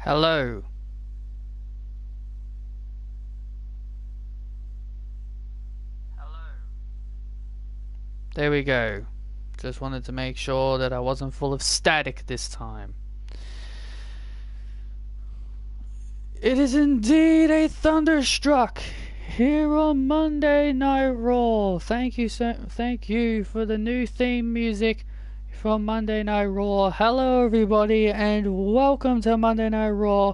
Hello. There we go. Just wanted to make sure that I wasn't full of static this time. It is indeed a thunderstruck here on Monday Night Raw. Thank you for the new theme music from Monday Night Raw. Hello everybody and welcome to Monday Night Raw.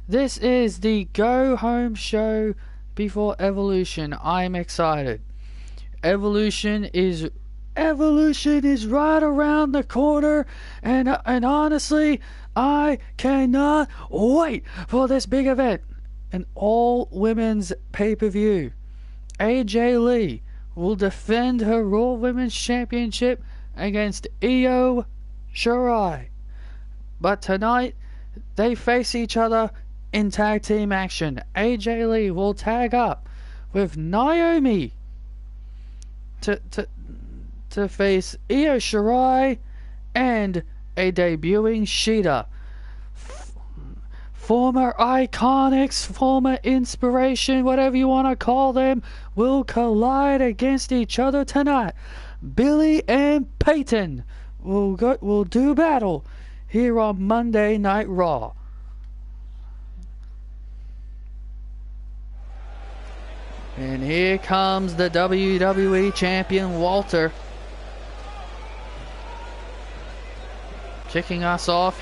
This is the go home show before Evolution. I'm excited. Evolution is right around the corner, and honestly, I cannot wait for this big event. An all-women's pay-per-view. AJ Lee will defend her Raw Women's Championship against Io Shirai. But tonight, they face each other in tag team action. AJ Lee will tag up with Naomi to face Io Shirai and a debuting Shida. Former iconics, former inspiration, whatever you want to call them, will collide against each other tonight. Billy and Peyton will do battle here on Monday Night Raw. And here comes the WWE Champion Walter, kicking us off.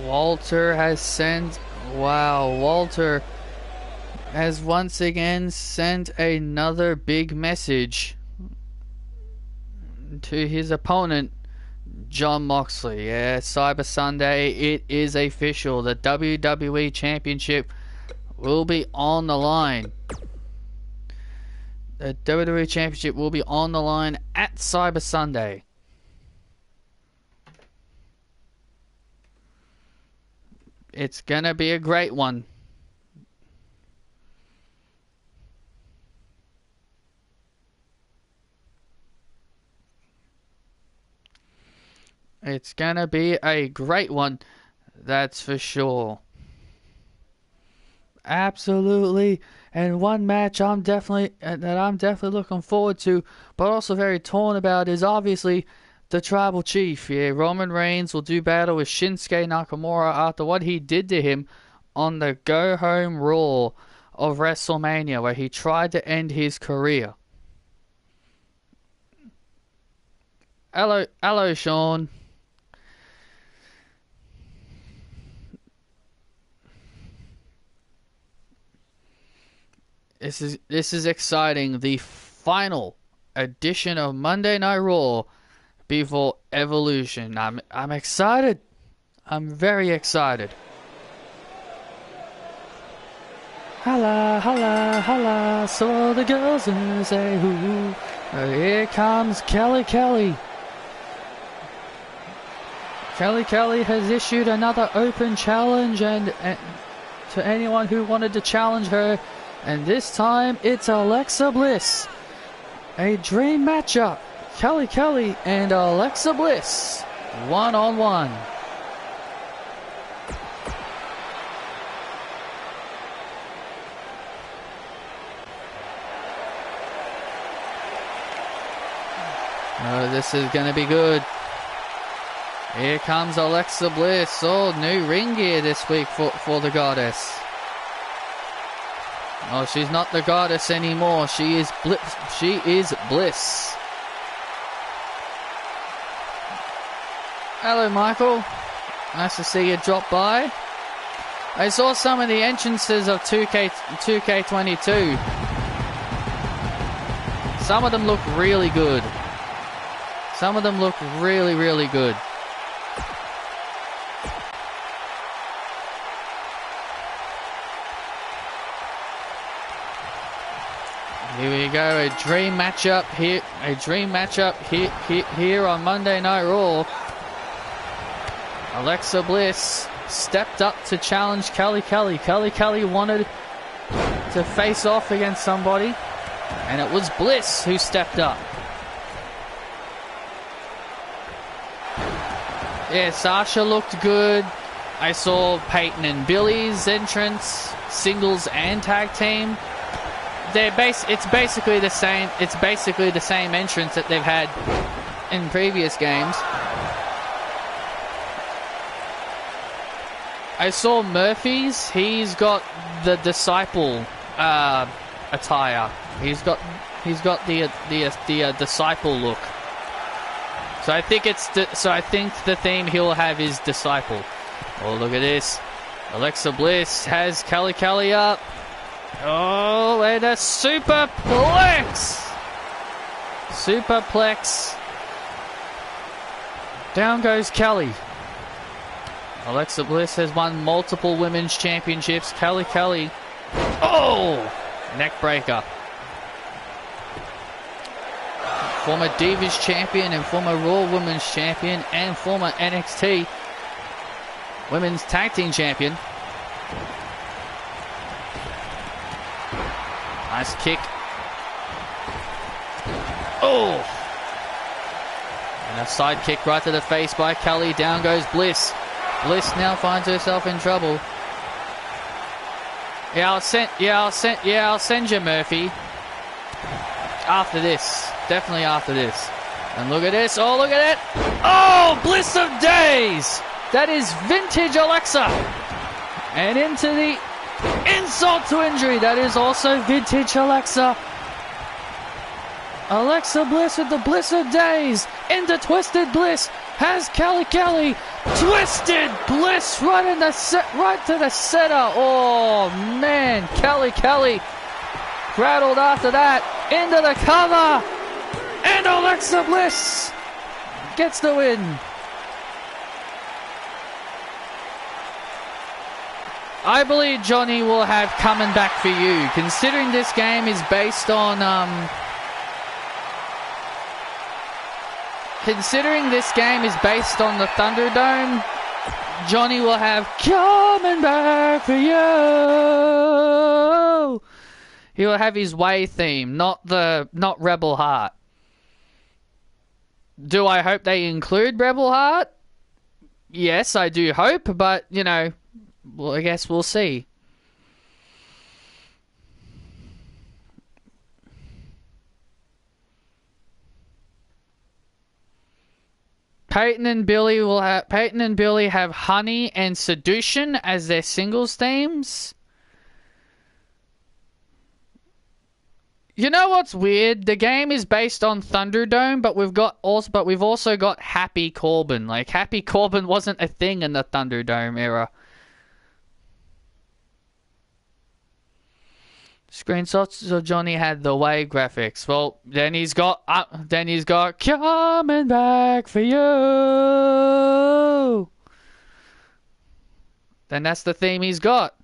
Walter has once again sent another big message to his opponent, Jon Moxley. Yeah, Cyber Sunday, it is official. The WWE Championship will be on the line. The WWE Championship will be on the line at Cyber Sunday. It's gonna be a great one. It's gonna be a great one, that's for sure. Absolutely. And one match I'm definitely looking forward to, but also very torn about, is obviously the Tribal Chief. Yeah, Roman Reigns will do battle with Shinsuke Nakamura after what he did to him on the Go Home Raw of WrestleMania, where he tried to end his career. Hello, Sean. This is exciting. The final edition of Monday Night Raw before Evolution. I'm excited. I'm very excited. Holla, holla, holla, so the girls say who. Here comes Kelly. Kelly has issued another open challenge and to anyone who wanted to challenge her. And this time it's Alexa Bliss. A dream matchup. Kelly and Alexa Bliss, one-on-one. Oh, this is going to be good. Here comes Alexa Bliss. Oh, new ring gear this week for the goddess. Oh, she's not the goddess anymore. She is Bliss. Hello, Michael. Nice to see you drop by. I saw some of the entrances of 2K22. Some of them look really good. Some of them look really, really good. Here we you go, a dream matchup here on Monday Night Raw. Alexa Bliss stepped up to challenge Kelly Kelly. Kelly Kelly wanted to face off against somebody, and it was Bliss who stepped up. Yeah, Sasha looked good. I saw Peyton and Billy's entrance, singles and tag team. It's basically the same. It's basically the same entrance that they've had in previous games. I saw Murphy's. He's got the disciple attire. He's got the disciple look. So I think the theme he'll have is disciple. Oh, look at this. Alexa Bliss has Kelly Kelly up. Oh, and a superplex. Superplex. Down goes Kelly. Alexa Bliss has won multiple women's championships. Kelly Kelly. Oh! Neck breaker. Former Divas champion and former Raw Women's champion and former NXT Women's Tag Team champion. Nice kick. Oh! And a side kick right to the face by Kelly. Down goes Bliss. Bliss now finds herself in trouble. I'll send you, Murphy. After this. Definitely after this. And look at this. Oh, look at it. Oh, Bliss of Days. That is vintage Alexa. And into the insult to injury. That is also vintage Alexa. Alexa Bliss with the Bliss of Days. Into Twisted Bliss. Has Kelly Kelly. Twisted Bliss right to the center. Oh, man. Kelly Kelly. Rattled after that. Into the cover. And Alexa Bliss gets the win. I believe Johnny will have Coming Back for You, considering this game is based on the Thunderdome. Johnny will have Coming Back for You. He will have his Way theme, not Rebel Heart. Do I hope they include Rebel Heart? Yes, I do hope, but, you know, well, I guess we'll see. Peyton and Billy have Honey and Seduction as their singles themes. You know what's weird? The game is based on Thunderdome, but we've also got Happy Corbin. Like, Happy Corbin wasn't a thing in the Thunderdome era. Screenshots of Johnny had the Way graphics. Well, then he's got Coming Back for You. Then that's the theme he's got.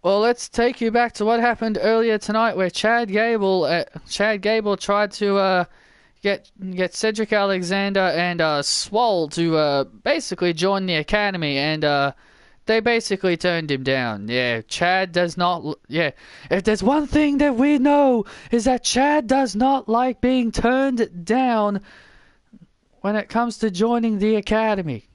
Well, let's take you back to what happened earlier tonight, where Chad Gable tried to get Cedric Alexander and Swole to basically join the academy, and they basically turned him down. Yeah, Chad does not. Yeah, if there's one thing that we know is that Chad does not like being turned down when it comes to joining the academy.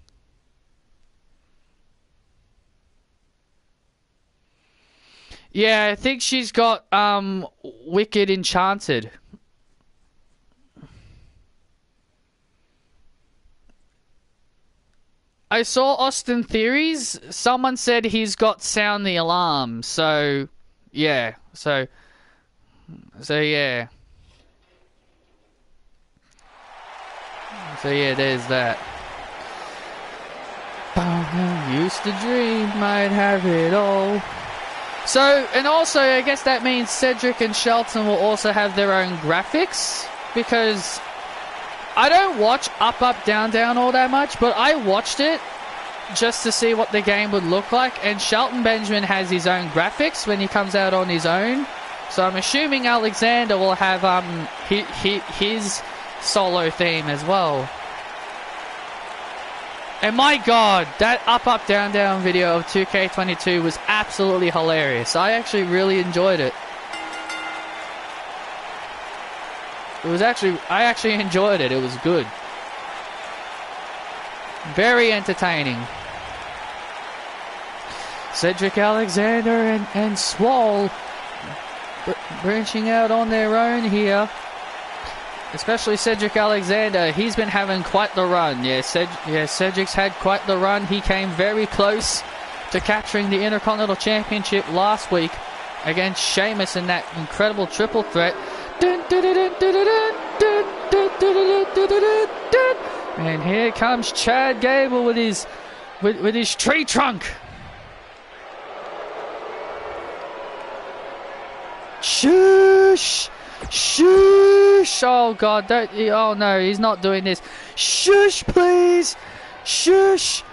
Yeah, I think she's got Wicked Enchanted. I saw Austin Theories. Someone said he's got Sound the Alarm. So, yeah. So yeah. So yeah, there's that. Used to dream I'd have it all. So, and also, I guess that means Cedric and Shelton will also have their own graphics, because I don't watch Up, Up, Down, Down all that much, but I watched it, just to see what the game would look like. And Shelton Benjamin has his own graphics when he comes out on his own. So I'm assuming Alexander will have his solo theme as well. And my god, that up, down, down video of 2K22 was absolutely hilarious. I actually really enjoyed it. I actually enjoyed it. It was good. Very entertaining. Cedric Alexander and Swole branching out on their own here. Especially Cedric Alexander. He's been having quite the run. Cedric's had quite the run. He came very close to capturing the Intercontinental Championship last week against Sheamus in that incredible triple threat. And here comes Chad Gable with his tree trunk. Shush! Shush! Oh god, oh no, he's not doing this. Shush, please! Shush!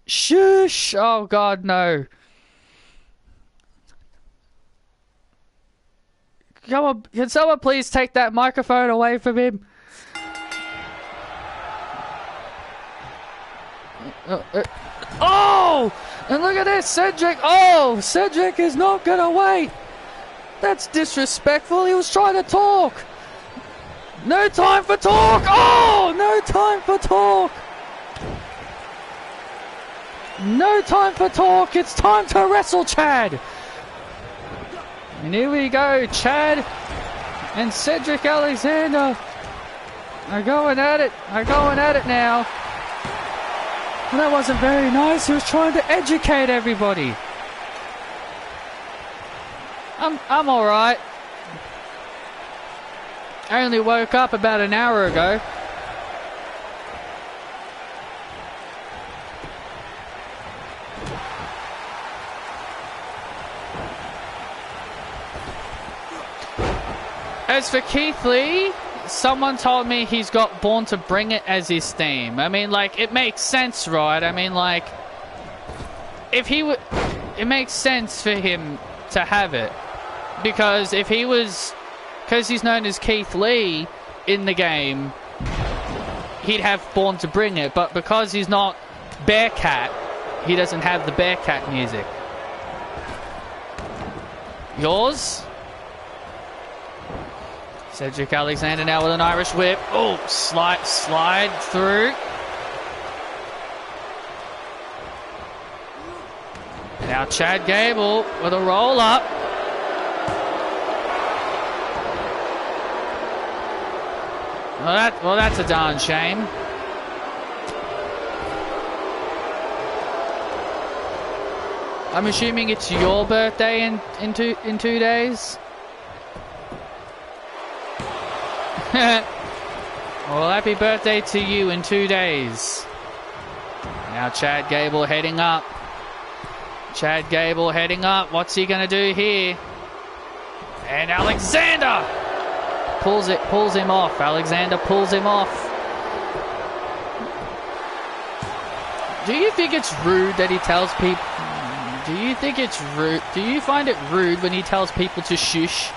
Shush! Oh god, no. Come on, can someone please take that microphone away from him? Oh! And look at this, Cedric! Oh! Cedric is not gonna wait! That's disrespectful. He was trying to talk. No time for talk. Oh, no time for talk. No time for talk. It's time to wrestle, Chad. And here we go. Chad and Cedric Alexander are going at it. Now. Well, that wasn't very nice. He was trying to educate everybody. I'm alright. I only woke up about an hour ago. As for Keith Lee, someone told me he's got Born to Bring It as his theme. I mean, like, it makes sense, right? I mean, like, if he would... It makes sense for him to have it. Because if he was... Because he's known as Keith Lee in the game, he'd have Born to Bring It. But because he's not Bearcat, he doesn't have the Bearcat music. Yours? Cedric Alexander now with an Irish whip. Oh, slide through. Now Chad Gable with a roll up. Well, that's a darn shame. I'm assuming it's your birthday in 2 days. Well, happy birthday to you in 2 days. Now Chad Gable heading up. Chad Gable heading up. What's he going to do here? And Alexander pulls him off. Alexander pulls him off. Do you think it's rude that he tells people... Do you think it's rude? Do you find it rude when he tells people to shush?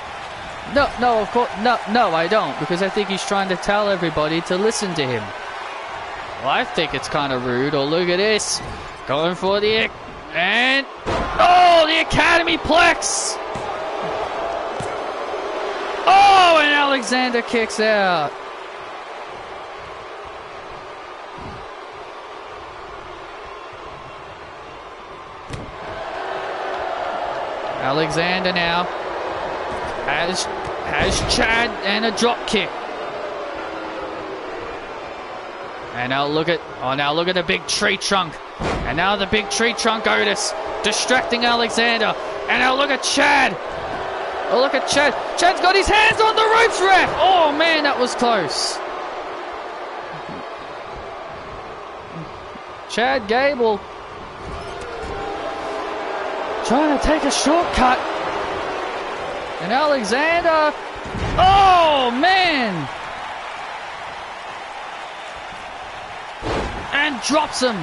No, of course, no, I don't, because I think he's trying to tell everybody to listen to him. Well, I think it's kind of rude. Oh, look at this. Going for the... And... Oh, the Academy Plex! Oh, and Alexander kicks out. Alexander now has Chad and a drop kick. And now look at the big tree trunk. And now the big tree trunk Otis distracting Alexander. And now look at Chad. Oh, look at Chad. Chad's got his hands on the ropes, ref. Oh, man, that was close. Chad Gable trying to take a shortcut. And Alexander. Oh, man. And and drops him.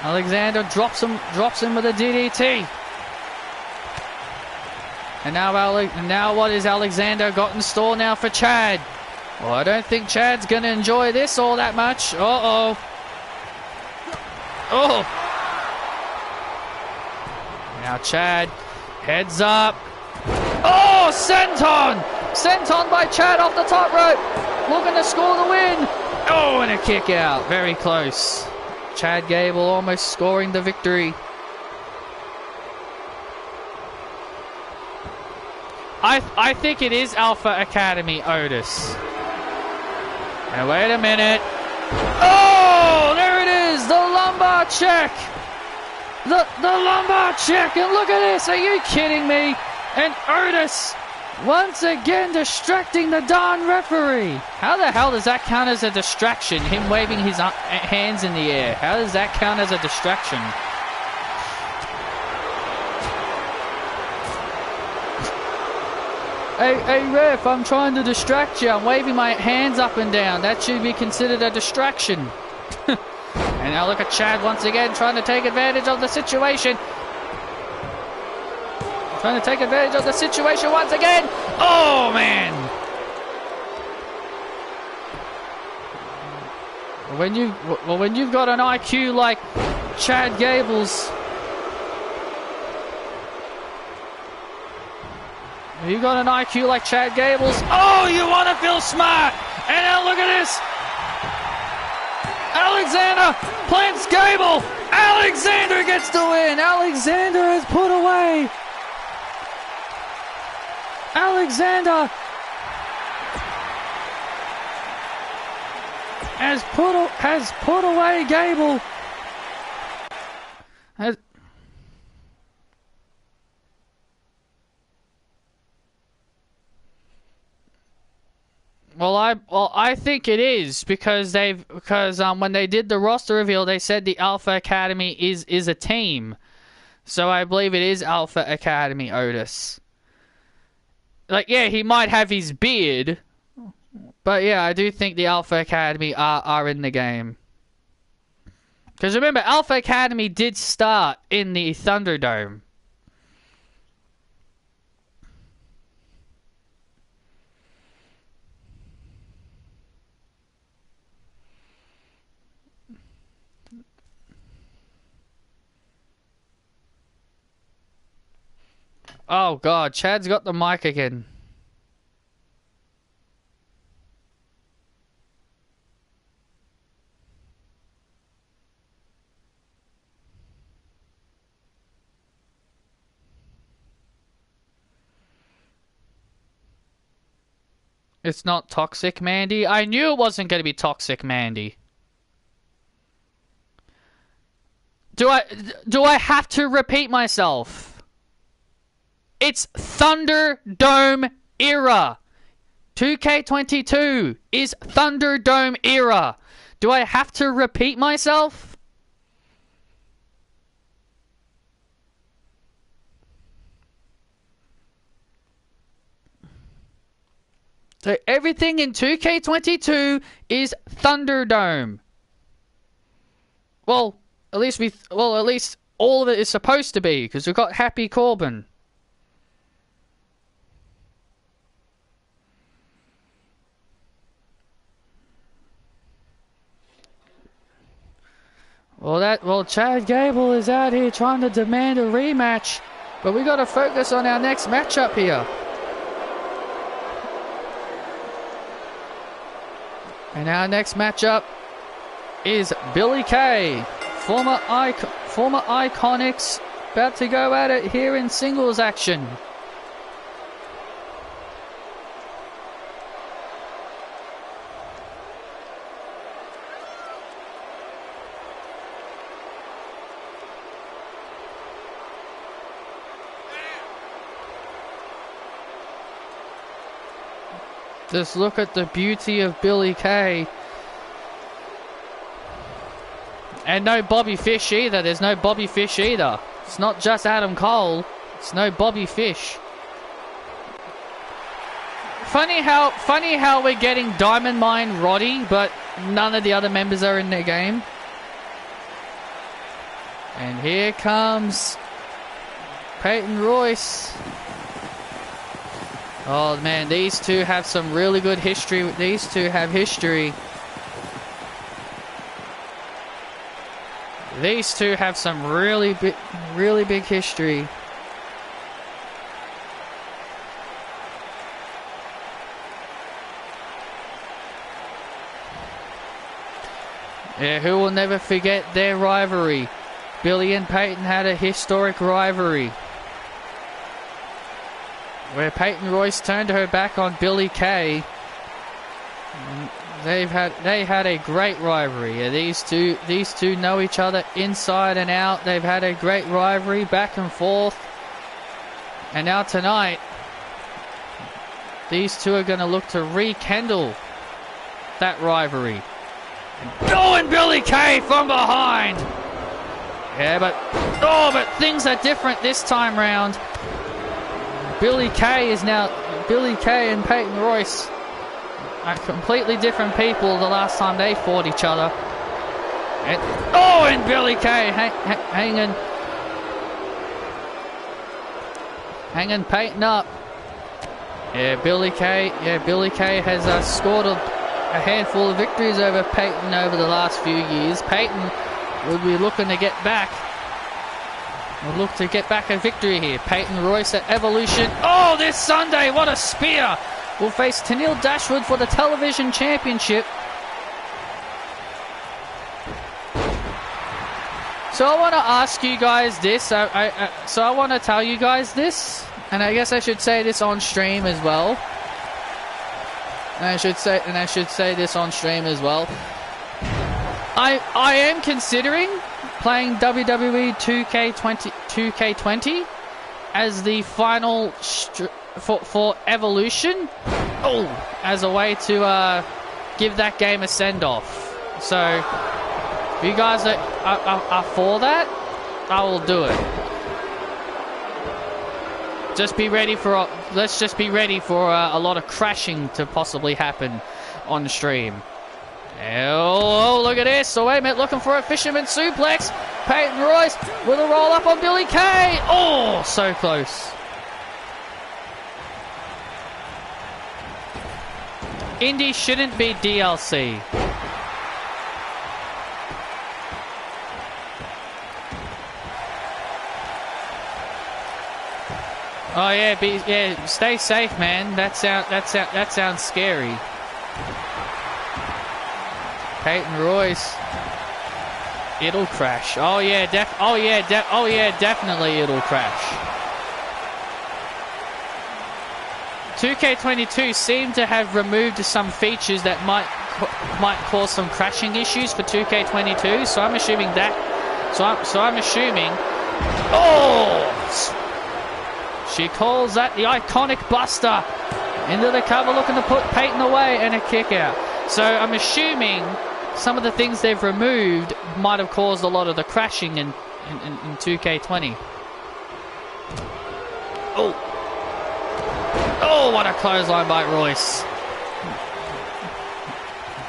Alexander drops him with a DDT. And now what is Alexander got in store now for Chad? Well, I don't think Chad's going to enjoy this all that much. Uh-oh. Oh. Now Chad heads up. Oh, senton! Senton by Chad off the top rope. Looking to score the win. Oh, and a kick out. Very close. Chad Gable almost scoring the victory. I think it is Alpha Academy Otis. Now wait a minute. Oh, there it is. The lumbar check. The lumbar check. And look at this. Are you kidding me? And Otis once again distracting the darn referee. How the hell does that count as a distraction? Him waving his hands in the air. How does that count as a distraction? Hey ref, I'm trying to distract you. I'm waving my hands up and down. That should be considered a distraction. And now look at Chad once again trying to take advantage of the situation. Trying to take advantage of the situation once again. Oh, man. When you've got an IQ like Chad Gable's, you got an IQ like Chad Gable's. Oh, you want to feel smart. And now look at this. Alexander plants Gable. Alexander gets the win. Alexander has put away. Alexander has put away Gable. Well, I think it is because when they did the roster reveal, they said the Alpha Academy is a team, so I believe it is Alpha Academy Otis. Like, yeah, he might have his beard, but yeah, I do think the Alpha Academy are in the game. Because remember, Alpha Academy did start in the Thunderdome. Oh god, Chad's got the mic again. It's not toxic, Mandy. I knew it wasn't going to be toxic, Mandy. Do I have to repeat myself? It's Thunderdome era. 2K22 is Thunderdome era. Do I have to repeat myself? So everything in 2K22 is Thunderdome. Well, at least all of it is supposed to be, because we've got Happy Corbin. Well, Chad Gable is out here trying to demand a rematch, but we got to focus on our next matchup here. And our next matchup is Billy Kay, former Iconics, about to go at it here in singles action. Just look at the beauty of Billy Kay. And no Bobby Fish either. There's no Bobby Fish either. It's not just Adam Cole. It's no Bobby Fish. Funny how we're getting Diamond Mine Roddy, but none of the other members are in their game. And here comes Peyton Royce. Oh man, these two have some really good history. These two have history. These two have some really big history. Yeah, who will never forget their rivalry? Billy and Peyton had a historic rivalry where Peyton Royce turned her back on Billy Kay. They had a great rivalry. Yeah, these two know each other inside and out. They've had a great rivalry back and forth. And now tonight, these two are going to look to rekindle that rivalry. Going Billy Kay from behind. Yeah, but things are different this time round. Billy Kay and Peyton Royce are completely different people the last time they fought each other. And Billy Kay hanging Peyton up. Yeah, Billy Kay has scored a handful of victories over Peyton over the last few years. Peyton will be looking to get back. Will look to get back a victory here. Peyton Royce at Evolution. Oh, this Sunday, what a spear! Will face Tenille Dashwood for the television championship. So I want to ask you guys this. So I want to tell you guys this, and I guess I should say this on stream as well. And I should say this on stream as well. I am considering playing WWE 2K20 as the final for Evolution. Oh, as a way to give that game a send-off. So if you guys are for that, I will do it. Just be ready for let's just be ready for a lot of crashing to possibly happen on stream. Oh, look at this. So wait a minute, looking for a fisherman suplex. Peyton Royce with a roll up on Billy Kay. Oh, so close. Indy shouldn't be DLC. Oh yeah, stay safe, man. That sounds scary. Peyton Royce, it'll crash. Oh yeah, definitely it'll crash. 2K22 seemed to have removed some features that might cause some crashing issues for 2K22. So I'm assuming that. So I'm assuming. Oh. She calls that the iconic Buster into the cover, looking to put Peyton away, and a kick out. So I'm assuming some of the things they've removed might have caused a lot of the crashing in 2K20. Oh, what a clothesline by Royce.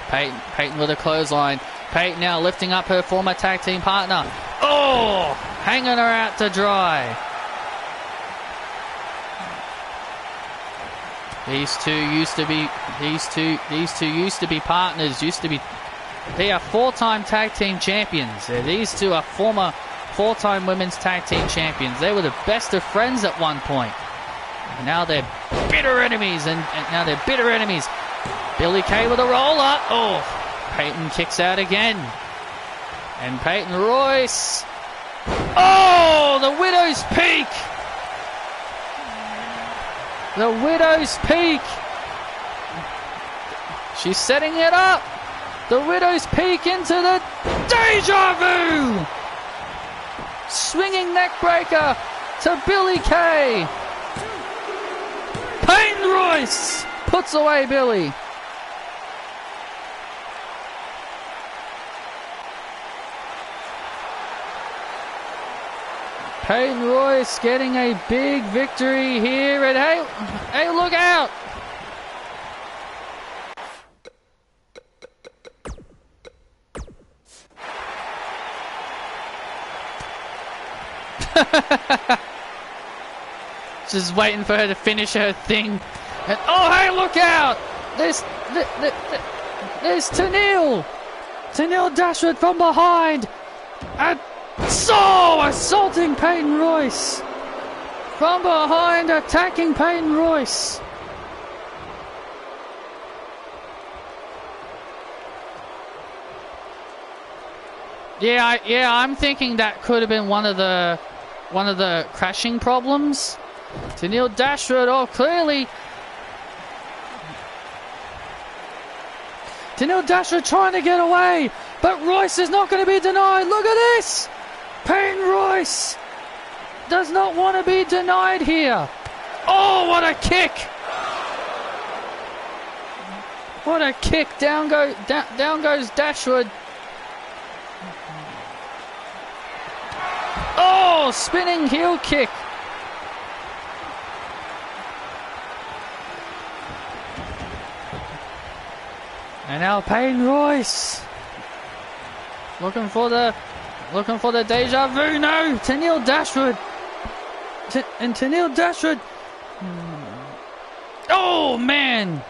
Peyton with a clothesline. Peyton now lifting up her former tag team partner. Oh, hanging her out to dry. These two used to be partners. They are four-time tag team champions. These two are former four-time women's tag team champions. They were the best of friends at one point. And now they're bitter enemies, and now they're bitter enemies. Billy Kay with a roll-up. Oh, Peyton kicks out again. And Peyton Royce. Oh, the Widow's Peak. The Widow's Peak. She's setting it up. The Widow's Peak into the Deja Vu. Swinging neckbreaker to Billy Kay. Peyton Royce puts away Billy. Peyton Royce getting a big victory here, and hey, look out! Just waiting for her to finish her thing. And, oh, hey, look out! There's Tenille! Tenille Dashwood from behind! And so assaulting Peyton Royce! From behind, attacking Peyton Royce! Yeah, I'm thinking that could have been one of the crashing problems. Tenille Dashwood, oh, clearly. Tenille Dashwood trying to get away, but Royce is not going to be denied. Look at this! Peyton Royce does not want to be denied here. Oh, what a kick! What a kick! Down goes Dashwood. Oh, spinning heel kick. And now Peyton Royce looking for the deja vu. No, Tenille Dashwood. And Tenille Dashwood. Oh man.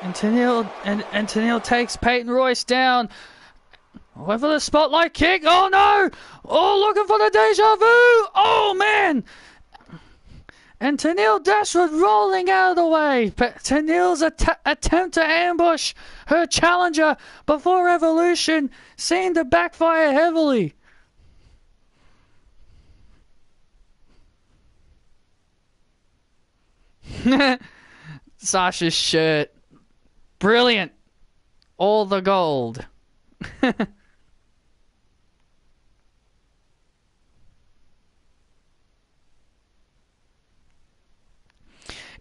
And Tenille takes Peyton Royce down. Wait for the spotlight kick. Oh no! Oh, looking for the deja vu. Oh man! And Tenille Dashwood rolling out of the way. Tenille's attempt to ambush her challenger before Evolution seemed to backfire heavily. Sasha's shirt. Brilliant. All the gold.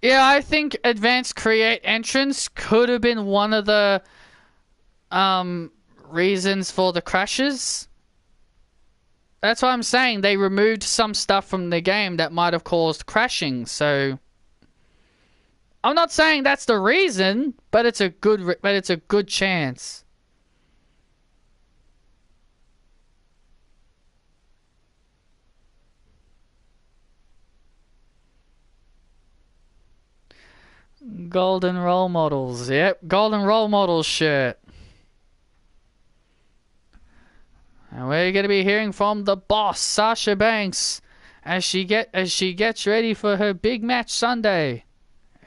Yeah, I think Advanced Create entrance could have been one of the reasons for the crashes. That's what I'm saying. They removed some stuff from the game that might have caused crashing. So I'm not saying that's the reason, but it's a good chance. Golden Role Models. Yep, Golden Role Models shirt. And we're going to be hearing from the boss, Sasha Banks, as she gets ready for her big match Sunday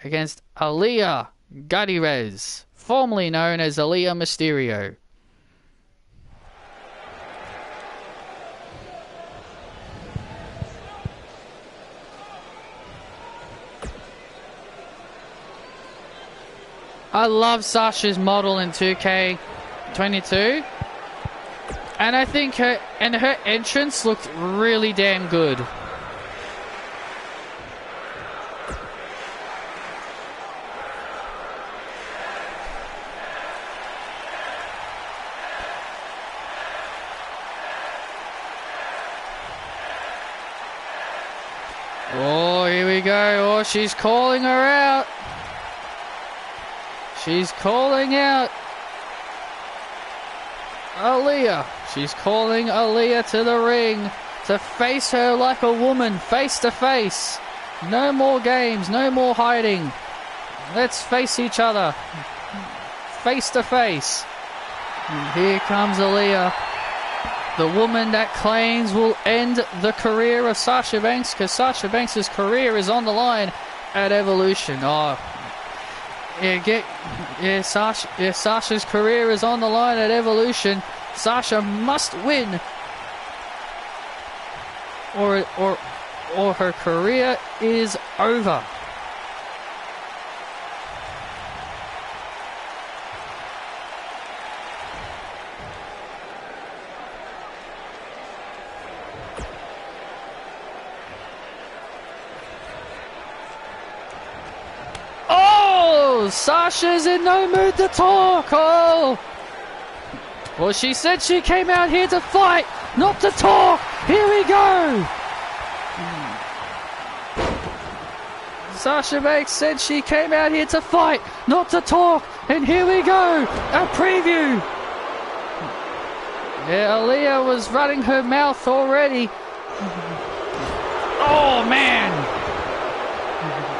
against Aaliyah Gutierrez, formerly known as Aaliyah Mysterio. I love Sasha's model in 2K22. And I think her entrance looked really damn good. Oh, here we go. Oh, she's calling her out. She's calling out Aaliyah. She's calling Aaliyah to the ring to face her like a woman, face to face. No more games, no more hiding. Let's face each other, face to face. And here comes Aaliyah, the woman that claims will end the career of Sasha Banks, because Sasha Banks' career is on the line at Evolution. Oh, Sasha's career is on the line at Evolution. Sasha must win, or her career is over. Sasha's in no mood to talk. Oh, well, she said she came out here to fight, not to talk. Here we go. Sasha Banks said she came out here to fight, not to talk. And here we go, a preview Yeah, Aaliyah was running her mouth already. Oh, man.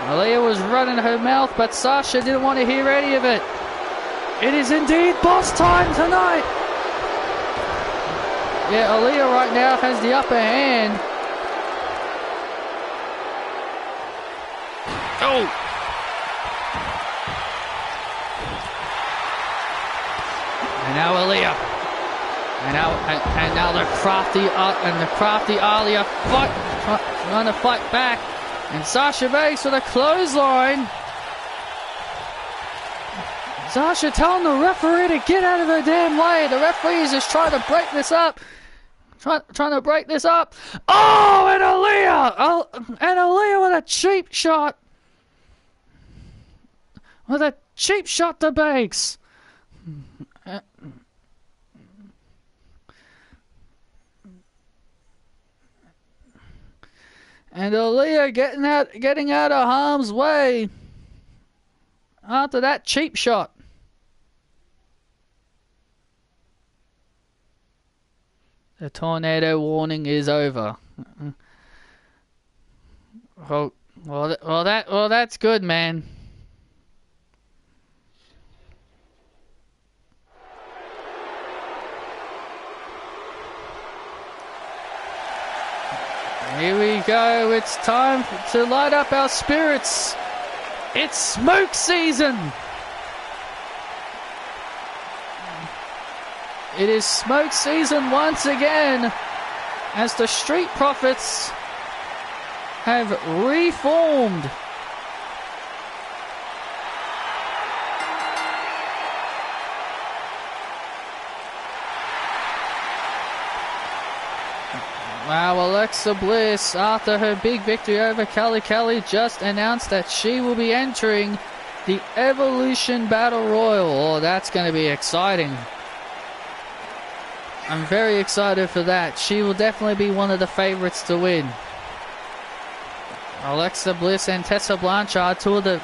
Aaliyah was running her mouth, but Sasha didn't want to hear any of it. It is indeed boss time tonight. Yeah, Aaliyah right now has the upper hand. Oh. And now Aaliyah. And now the crafty Aaliyah trying to fight back. And Sasha Banks with a clothesline. Sasha telling the referee to get out of her damn way. The referee is just trying to break this up. Trying to break this up. Oh, and Aaliyah with a cheap shot. With a cheap shot to Banks. And Aaliyah getting out of harm's way after that cheap shot. The tornado warning is over. Well, that's good, man. Here we go. It's time to light up our spirits. It's smoke season. It is smoke season once again as the Street Profits have reformed. Wow, Alexa Bliss, after her big victory over Kelly, just announced that she will be entering the Evolution Battle Royal. Oh, that's going to be exciting. I'm very excited for that. She will definitely be one of the favorites to win. Alexa Bliss and Tessa Blanchard, two of the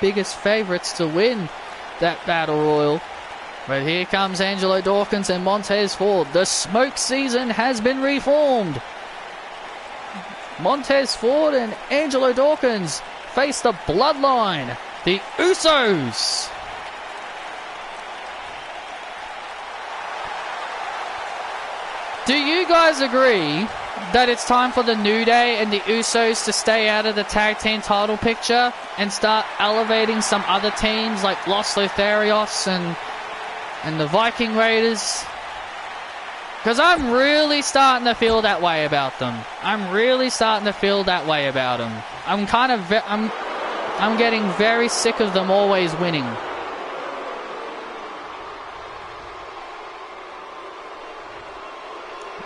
biggest favorites to win that Battle Royal. But here comes Angelo Dawkins and Montez Ford. The smoke season has been reformed. Montez Ford and Angelo Dawkins face the Bloodline, the Usos. Do you guys agree that it's time for the New Day and the Usos to stay out of the tag team title picture and start elevating some other teams like Los Lotharios and the Viking Raiders? Because I'm really starting to feel that way about them. I'm getting very sick of them always winning.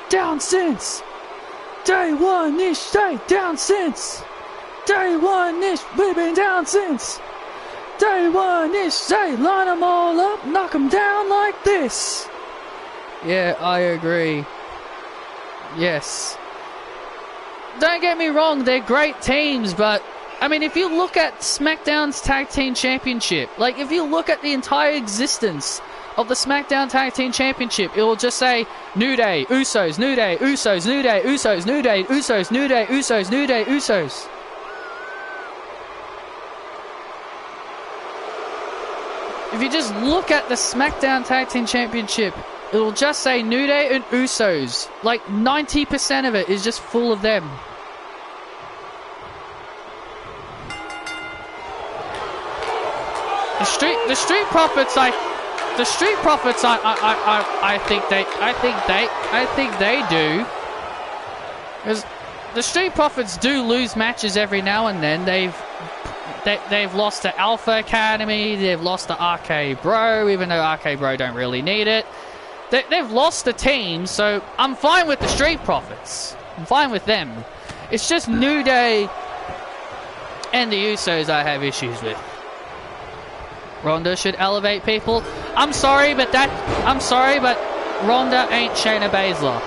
Down since day one-ish, down since day one-ish, we've been down since day one-ish, say line them all up, knock them down like this. Yeah, I agree. Yes. Don't get me wrong, they're great teams, but I mean, if you look at SmackDown's Tag Team Championship, like if you look at the entire existence of the SmackDown Tag Team Championship, it will just say New Day, Usos, New Day, Usos, New Day, Usos, New Day, Usos, New Day, Usos, New Day, Usos. If you just look at the SmackDown Tag Team Championship, it will just say New Day and Usos. Like 90% of it is just full of them. The Street Profits, I think they do. Because the Street Profits do lose matches every now and then. They've lost to Alpha Academy. They've lost to RK Bro, even though RK Bro don't really need it. They've lost the team, so I'm fine with the Street Profits. I'm fine with them. It's just New Day and the Usos I have issues with. Ronda should elevate people. I'm sorry, but Ronda ain't Shayna Baszler.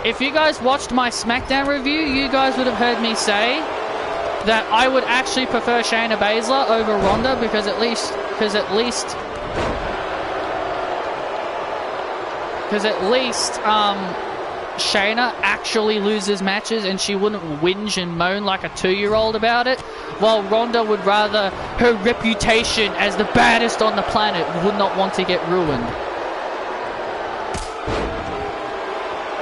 If you guys watched my SmackDown review, you guys would have heard me say that I would actually prefer Shayna Baszler over Ronda because at least Because at least Shayna actually loses matches and she wouldn't whinge and moan like a 2-year-old about it, while Ronda would rather her reputation as the baddest on the planet would not want to get ruined.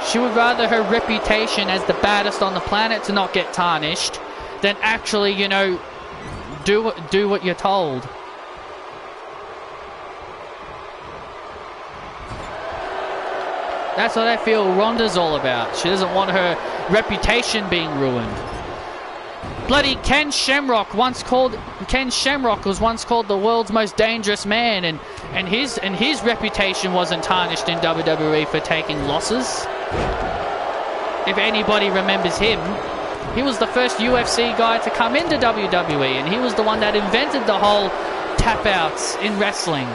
She would rather her reputation as the baddest on the planet to not get tarnished than actually, you know, do what you're told. That's what I feel Ronda's all about. She doesn't want her reputation being ruined. Bloody Ken Shamrock was once called the world's most dangerous man, and his reputation wasn't tarnished in WWE for taking losses. If anybody remembers him, he was the first UFC guy to come into WWE, and he was the one that invented the whole tap outs in wrestling.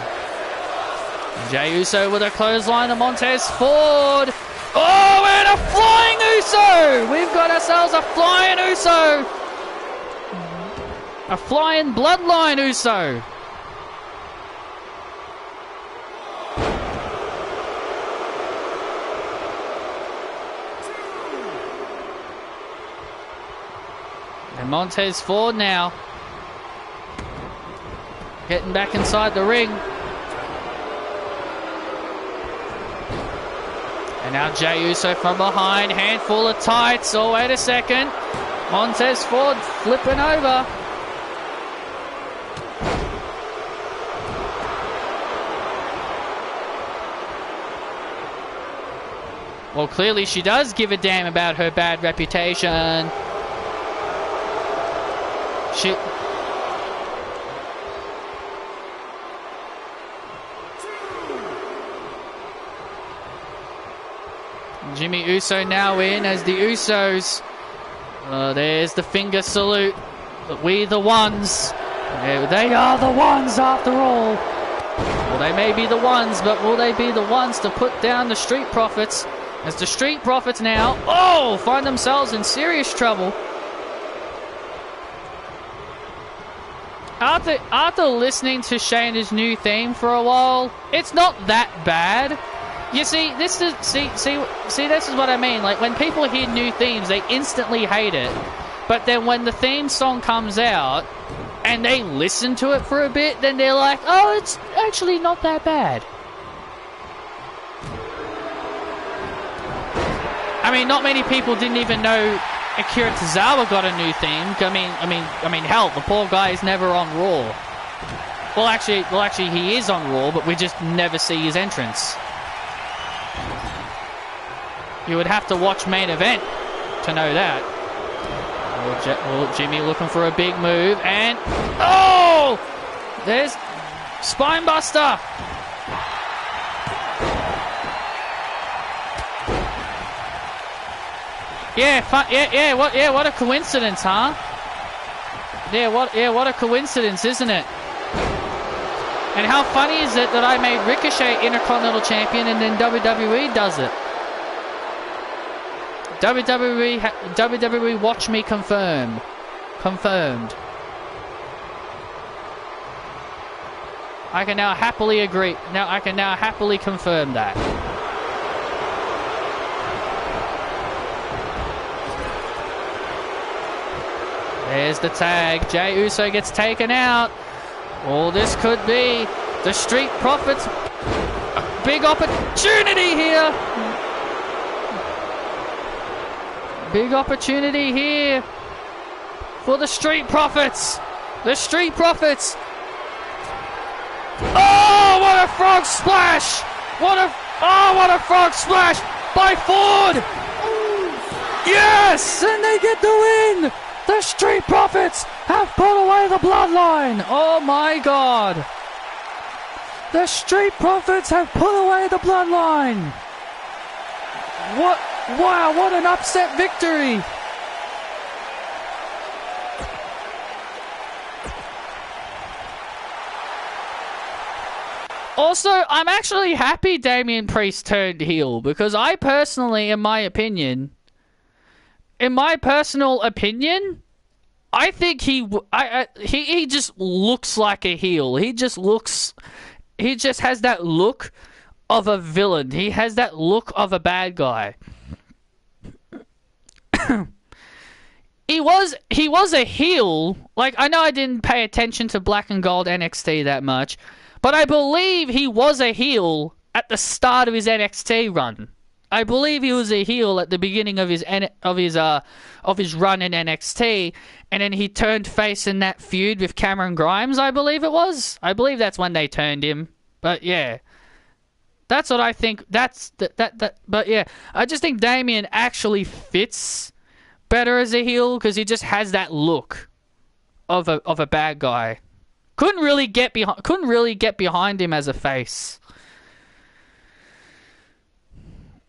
Jey Uso with a clothesline to Montez Ford. Oh, and a flying Uso! We've got ourselves a flying Uso. A flying Bloodline Uso. And Montez Ford now getting back inside the ring. And now Jey Uso from behind, handful of tights. Oh, wait a second. Montez Ford flipping over. Well, clearly she does give a damn about her bad reputation. Jimmy Uso now in as the Usos. There's the finger salute. We the ones. They are the ones after all. Well, they may be the ones, but will they be the ones to put down the Street Profits? As the Street Profits now, find themselves in serious trouble. After listening to Shayna's new theme for a while, it's not that bad. You see, this is this is what I mean. Like, when people hear new themes, they instantly hate it. But then when the theme song comes out and they listen to it for a bit, then they're like, oh, it's actually not that bad. I mean, not many people didn't even know Akira Tozawa got a new theme. I mean, hell, the poor guy is never on Raw. Well, actually, he is on Raw, but we just never see his entrance. You would have to watch Main Event to know that. Jimmy looking for a big move, and there's Spinebuster. What a coincidence, huh? What a coincidence, isn't it? And how funny is it that I made Ricochet Intercontinental Champion and then WWE does it? WWE watch me confirmed. I can now happily agree. I can now happily confirm that. There's the tag. Jey Uso gets taken out. Oh, this could be the Street Profits. A big opportunity here. Big opportunity here for the Street Profits. The Street Profits. Oh, what a frog splash! What a frog splash by Ford! Yes, and they get the win. The Street Profits have put away the Bloodline. Oh my God! The Street Profits have put away the Bloodline. What? Wow, what an upset victory! Also, I'm actually happy Damian Priest turned heel, because I personally, in my personal opinion, I think he just looks like a heel. He just has that look of a villain. He has that look of a bad guy. He was a heel. Like, I know I didn't pay attention to Black and Gold NXT that much, but I believe he was a heel at the start of his NXT run. I believe he was a heel at the beginning of his run in NXT, and then he turned face in that feud with Cameron Grimes, I believe it was. I believe that's when they turned him. But yeah, that's what I think. But yeah, I just think Damian actually fits better as a heel because he just has that look of a bad guy. Couldn't really get behind him as a face.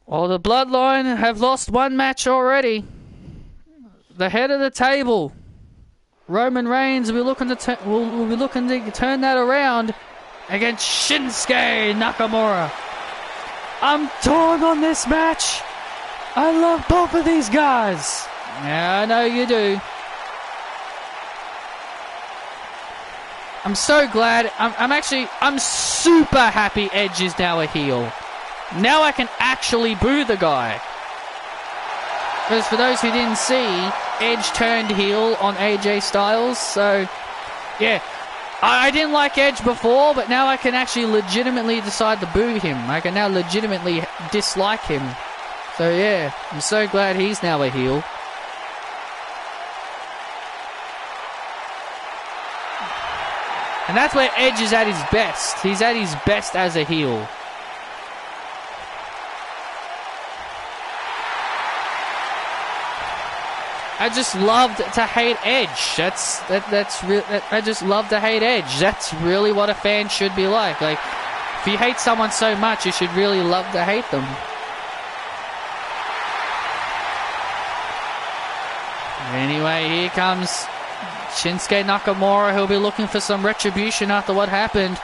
Well, the Bloodline have lost one match already. The head of the table, Roman Reigns, will be looking to turn that around against Shinsuke Nakamura. I'm torn on this match. I love both of these guys. Yeah, I know you do. I'm so glad. I'm super happy Edge is now a heel. Now I can actually boo the guy. Because for those who didn't see, Edge turned heel on AJ Styles. So, yeah. I didn't like Edge before, but now I can actually legitimately decide to boo him. I can now legitimately dislike him. So, yeah. I'm so glad he's now a heel. And that's where Edge is at his best. He's at his best as a heel. I just loved to hate Edge. I just love to hate Edge. That's really what a fan should be like. Like, if you hate someone so much, you should really love to hate them. Anyway, here comes Shinsuke Nakamura. He'll be looking for some retribution after what happened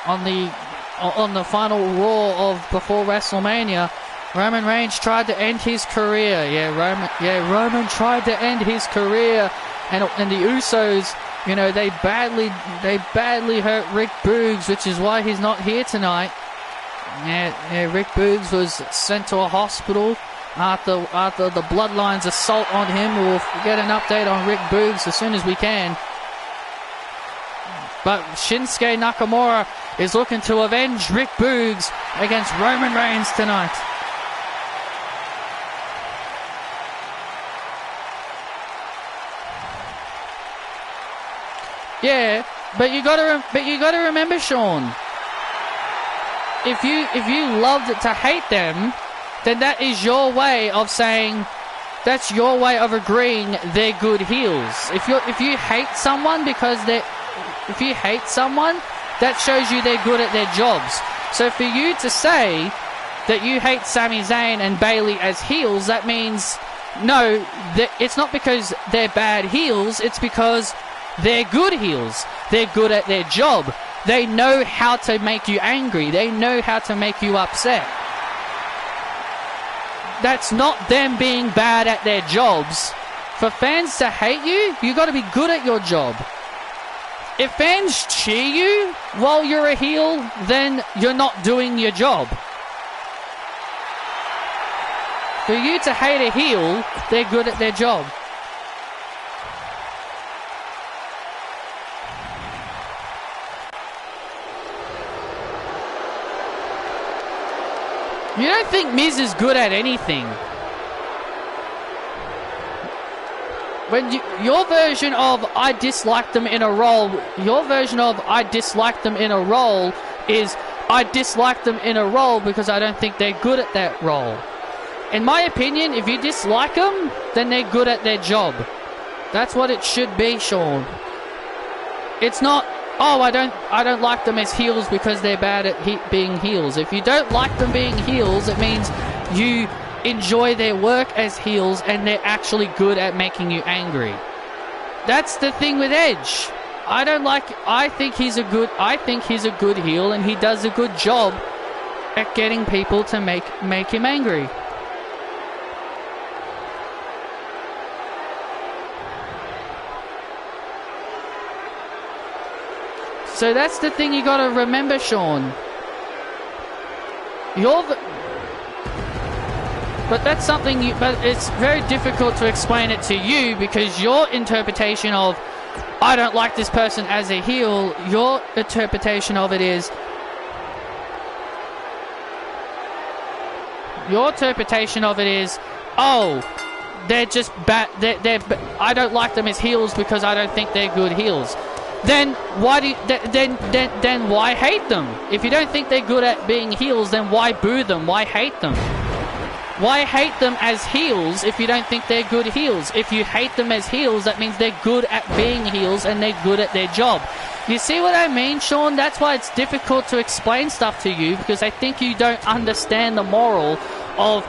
on the final Raw of before WrestleMania. Roman Reigns tried to end his career. Roman tried to end his career, and the Usos, you know, they badly hurt Rick Boogs, which is why he's not here tonight. Rick Boogs was sent to a hospital after the Bloodline's assault on him. We'll get an update on Rick Boogs as soon as we can. But Shinsuke Nakamura is looking to avenge Rick Boogs against Roman Reigns tonight. Yeah, but you gotta remember, Sean. If you loved to hate them, then that is your way of saying, that's your way of agreeing they're good heels. If you hate someone that shows you they're good at their jobs. So for you to say that you hate Sami Zayn and Bayley as heels, that means no, it's not because they're bad heels. It's because they're good heels. They're good at their job. They know how to make you angry. They know how to make you upset. That's not them being bad at their jobs. For fans to hate you, you got to be good at your job. If fans cheer you while you're a heel, then you're not doing your job. For you to hate a heel, they're good at their job. You don't think Miz is good at anything. When your version of I dislike them in a role, is I dislike them in a role because I don't think they're good at that role. In my opinion, if you dislike them, then they're good at their job. That's what it should be, Sean. It's not, oh, I don't like them as heels because they're bad at being heels. If you don't like them being heels, it means you enjoy their work as heels and they're actually good at making you angry. That's the thing with Edge. I think he's a good heel and he does a good job at getting people to make him angry. So that's the thing you gotta remember, Sean. But that's something but it's very difficult to explain it to you because your interpretation of I don't like this person as a heel, your interpretation of it is oh, they're just bad. I don't like them as heels because I don't think they're good heels. Then why do you, then why hate them? If you don't think they're good at being heels, then why boo them? Why hate them? Why hate them as heels if you don't think they're good heels? If you hate them as heels, that means they're good at being heels and they're good at their job. You see what I mean, Sean? That's why it's difficult to explain stuff to you, because I think you don't understand the moral of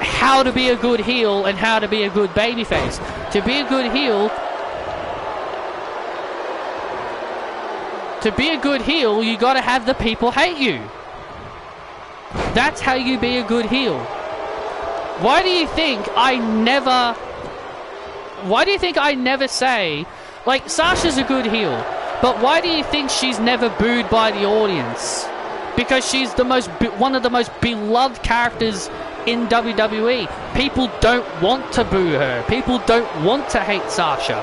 how to be a good heel and how to be a good babyface. To be a good heel, you gotta have the people hate you. That's how you be a good heel. Why do you think I never say, like, Sasha's a good heel, but why do you think she's never booed by the audience? Because she's one of the most beloved characters in WWE. People don't want to boo her. People don't want to hate Sasha.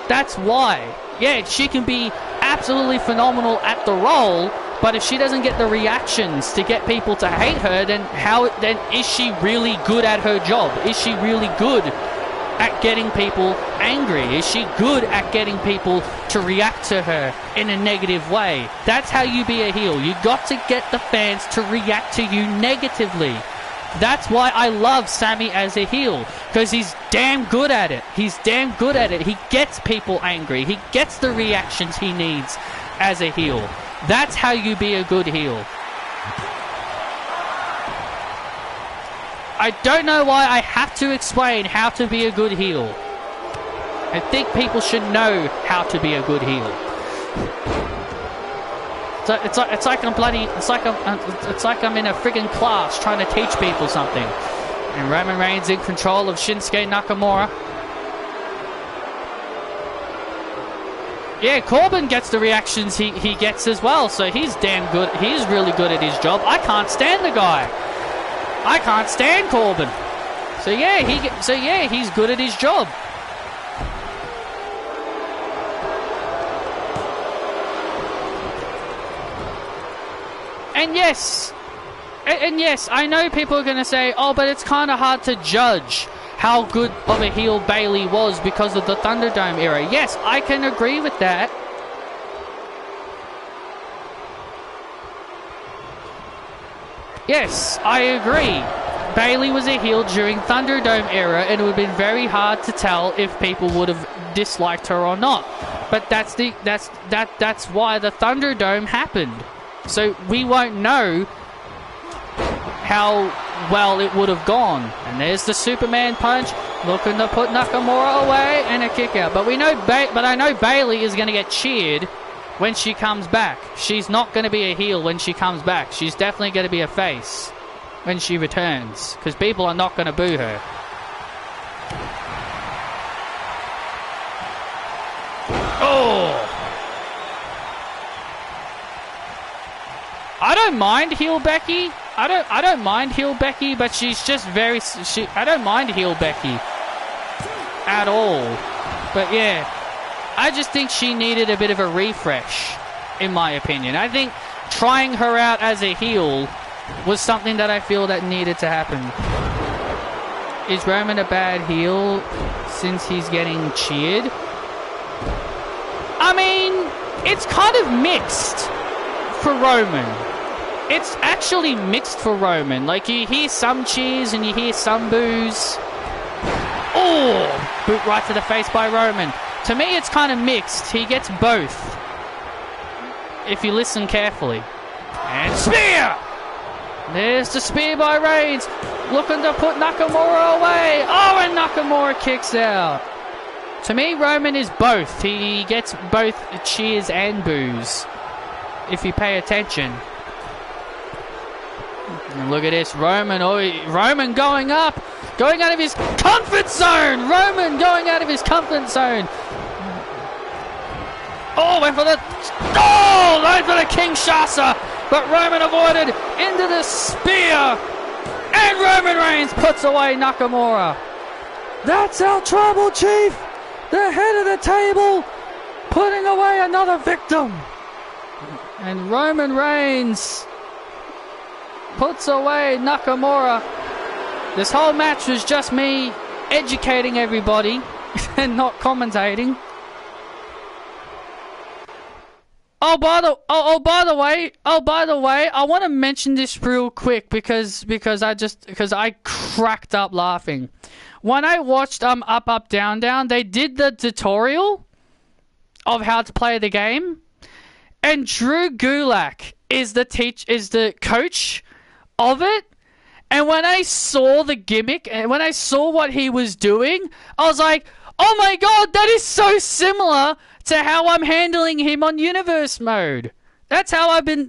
That's why. Yeah, she can be absolutely phenomenal at the role, but if she doesn't get the reactions to get people to hate her, then is she really good at her job? Is she really good at getting people angry? Is she good at getting people to react to her in a negative way? That's how you be a heel. You got to get the fans to react to you negatively. That's why I love Sammy as a heel, because he's damn good at it. He's damn good at it. He gets people angry. He gets the reactions he needs as a heel. That's how you be a good heel. I don't know why I have to explain how to be a good heel. I think people should know how to be a good heel. So it's like I'm in a friggin' class trying to teach people something. And Roman Reigns in control of Shinsuke Nakamura. Yeah, Corbin gets the reactions he gets as well, so he's damn good. He's really good at his job. I can't stand the guy. I can't stand Corbin. So yeah, he's good at his job. And yes, I know people are going to say, oh, but it's kind of hard to judge how good of a heel Bayley was because of the Thunderdome era. Yes, I can agree with that. Yes, I agree. Bayley was a heel during Thunderdome era, and it would have been very hard to tell if people would have disliked her or not. But that's why the Thunderdome happened. So we won't know how well it would have gone. And there's the Superman punch, looking to put Nakamura away, and a kick out. But I know Bayley is going to get cheered when she comes back. She's not going to be a heel when she comes back. She's definitely going to be a face when she returns, because people are not going to boo her. Oh! I don't mind heel Becky. I don't mind heel Becky, but she's just very... I don't mind heel Becky at all. But yeah, I just think she needed a bit of a refresh, in my opinion. I think trying her out as a heel was something that I feel that needed to happen. Is Roman a bad heel since he's getting cheered? I mean, it's kind of mixed for Roman. It's actually mixed for Roman. Like, you hear some cheers and you hear some boos. Oh! Boot right to the face by Roman. To me, it's kind of mixed. He gets both, if you listen carefully. And spear! There's the spear by Reigns. Looking to put Nakamura away. Oh, and Nakamura kicks out. To me, Roman is both. He gets both cheers and boos, if you pay attention. And look at this, Roman. Oh, Roman going up, going out of his comfort zone. Roman going out of his comfort zone. Oh, went for the Kinshasa, but Roman avoided into the spear, and Roman Reigns puts away Nakamura. That's our tribal chief, the head of the table, putting away another victim. And Roman Reigns puts away Nakamura. This whole match was just me educating everybody and not commentating. Oh, by the way, I want to mention this real quick because I cracked up laughing. When I watched Up Up Down Down, they did the tutorial of how to play the game, and Drew Gulak is the coach of it. And when I saw the gimmick and when I saw what he was doing, I was like, oh my god, that is so similar to how I'm handling him on Universe Mode. That's how I've been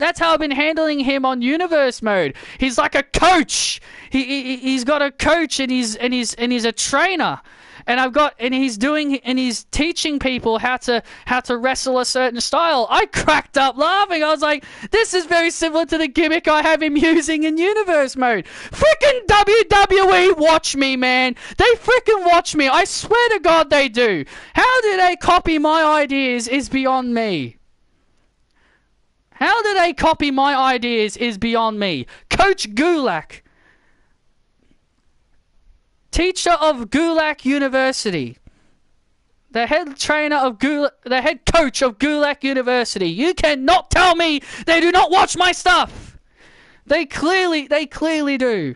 handling him on Universe Mode. He's like a coach. He's got a coach and he's a trainer. And he's teaching people how to wrestle a certain style. I cracked up laughing. I was like, this is very similar to the gimmick I have him using in Universe Mode. Freaking WWE watch me, man. They freaking watch me. I swear to God they do. How do they copy my ideas is beyond me. How do they copy my ideas is beyond me. Coach Gulak, teacher of Gulak University, the head coach of Gulak University. You cannot tell me they do not watch my stuff. They clearly do.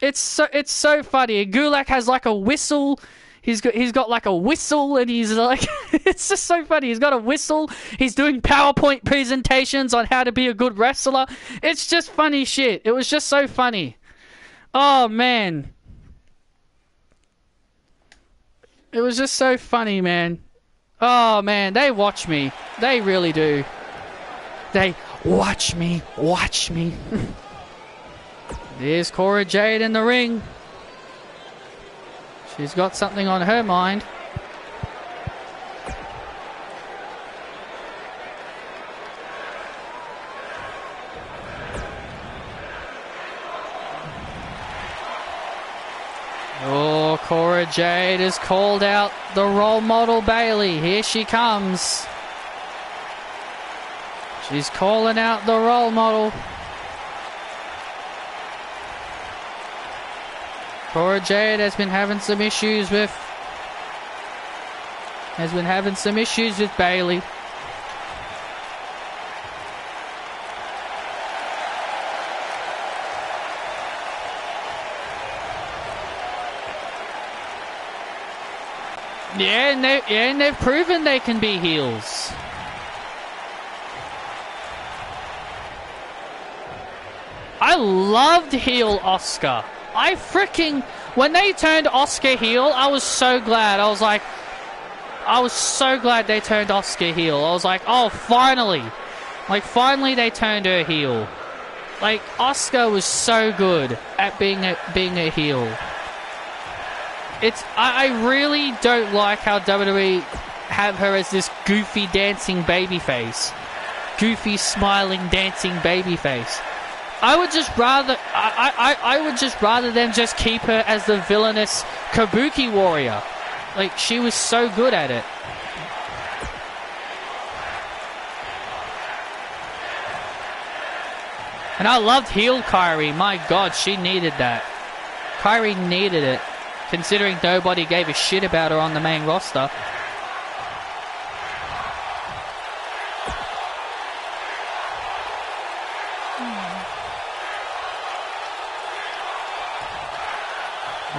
It's so funny. Gulak has like a whistle. He's got like a whistle, and he's like, it's just so funny. He's got a whistle. He's doing PowerPoint presentations on how to be a good wrestler. It's just funny shit. It was just so funny. Oh man. It was just so funny, man. Oh, man, they watch me. They really do. They watch me. There's Cora Jade in the ring. She's got something on her mind. Oh, Cora Jade has called out the role model Bayley. Here she comes. She's calling out the role model. Cora Jade has been having some issues with Bayley. Yeah, and they've proven they can be heels. I loved heel Asuka. When they turned Asuka heel, I was so glad. I was so glad they turned Asuka heel. I was like, oh, finally. Like, finally they turned her heel. Like, Asuka was so good at being a heel. I really don't like how WWE have her as this goofy dancing babyface. Goofy smiling dancing babyface. I would just rather them just keep her as the villainous Kabuki warrior. Like, she was so good at it. And I loved heel Kyrie. My God, she needed that. Kyrie needed it, considering nobody gave a shit about her on the main roster.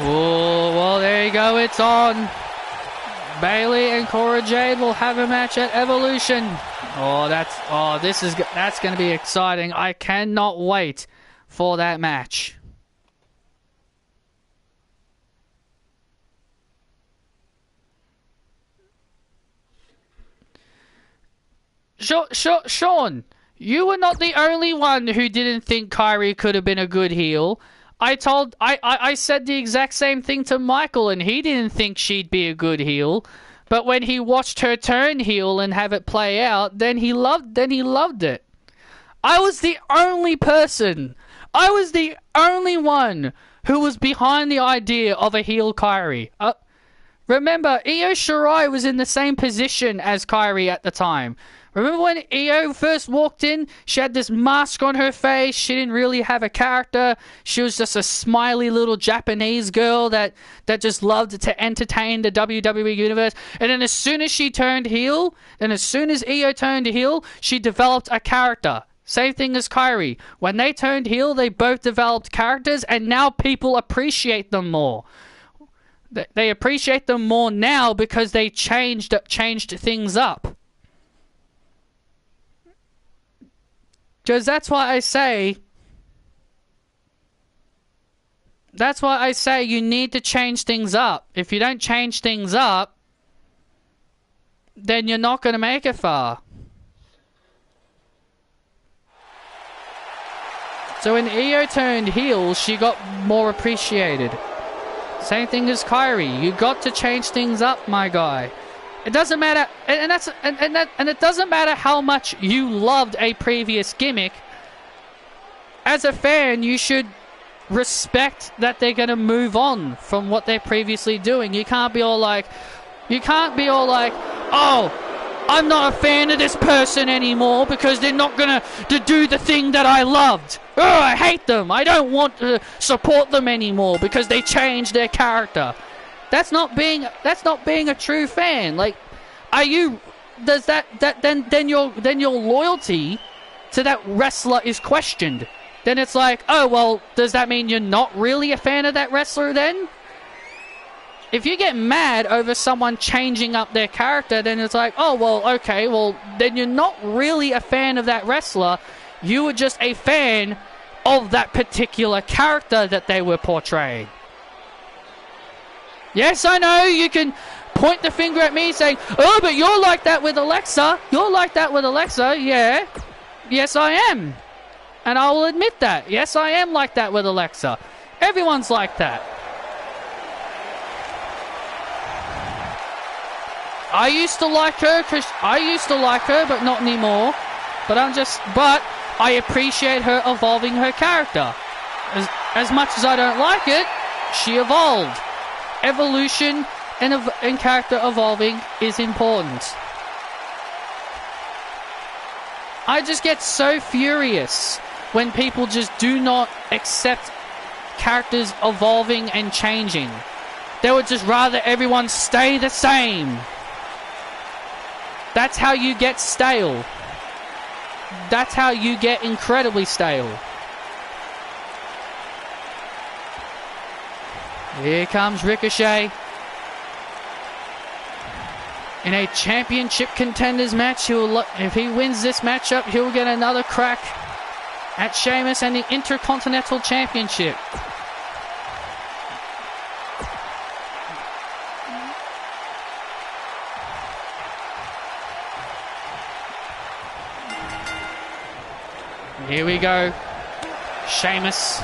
Oh, well, there you go. It's on. Bayley and Cora Jade will have a match at Evolution. That's going to be exciting. I cannot wait for that match. Sean, you were not the only one who didn't think Kyrie could have been a good heel. I said the exact same thing to Michael, and he didn't think she'd be a good heel. But when he watched her turn heel and have it play out, then he loved it. I was the only person. I was the only one who was behind the idea of a heel Kairi. Remember, Io Shirai was in the same position as Kairi at the time. Remember when Io first walked in? She had this mask on her face. She didn't really have a character. She was just a smiley little Japanese girl that just loved to entertain the WWE universe. And then as soon as she turned heel, and as soon as Io turned heel, she developed a character. Same thing as Kairi. When they turned heel, they both developed characters, and now people appreciate them more. They appreciate them more now because they changed things up. Because that's why I say you need to change things up. If you don't change things up, then you're not going to make it far. So when Io turned heel, she got more appreciated. Same thing as Kairi. You got to change things up, my guy. It doesn't matter, and it doesn't matter how much you loved a previous gimmick. As a fan, you should respect that they're going to move on from what they're previously doing. You can't be all like, oh, I'm not a fan of this person anymore because they're not going to do the thing that I loved. Oh, I hate them. I don't want to support them anymore because they changed their character. That's not being a true fan. Like, are you? Does then your loyalty to that wrestler is questioned? Then it's like, oh well, does that mean you're not really a fan of that wrestler then? If you get mad over someone changing up their character, then it's like, oh well, okay, well then you're not really a fan of that wrestler. You were just a fan of that particular character that they were portraying. Yes, I know, you can point the finger at me saying, oh, but you're like that with Alexa. You're like that with Alexa. Yeah. Yes, I am. And I will admit that. Yes, I am like that with Alexa. Everyone's like that. I used to like her, but not anymore. But I appreciate her evolving her character. As much as I don't like it, she evolved. Evolution and character evolving is important. I just get so furious when people just do not accept characters evolving and changing. They would just rather everyone stay the same. That's how you get stale. That's how you get incredibly stale. Here comes Ricochet. In a championship contenders match, if he wins this matchup, he'll get another crack at Sheamus and the Intercontinental Championship. Here we go. Sheamus